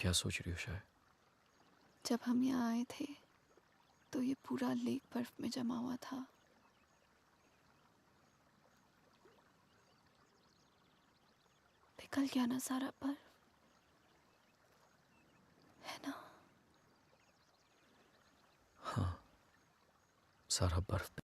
क्या सोच रही हो शायद? जब हम यहाँ आए थे तो ये पूरा लेक बर्फ में जमा हुआ था। पिघल गया ना सारा बर्फ, है ना? हाँ, सारा बर्फ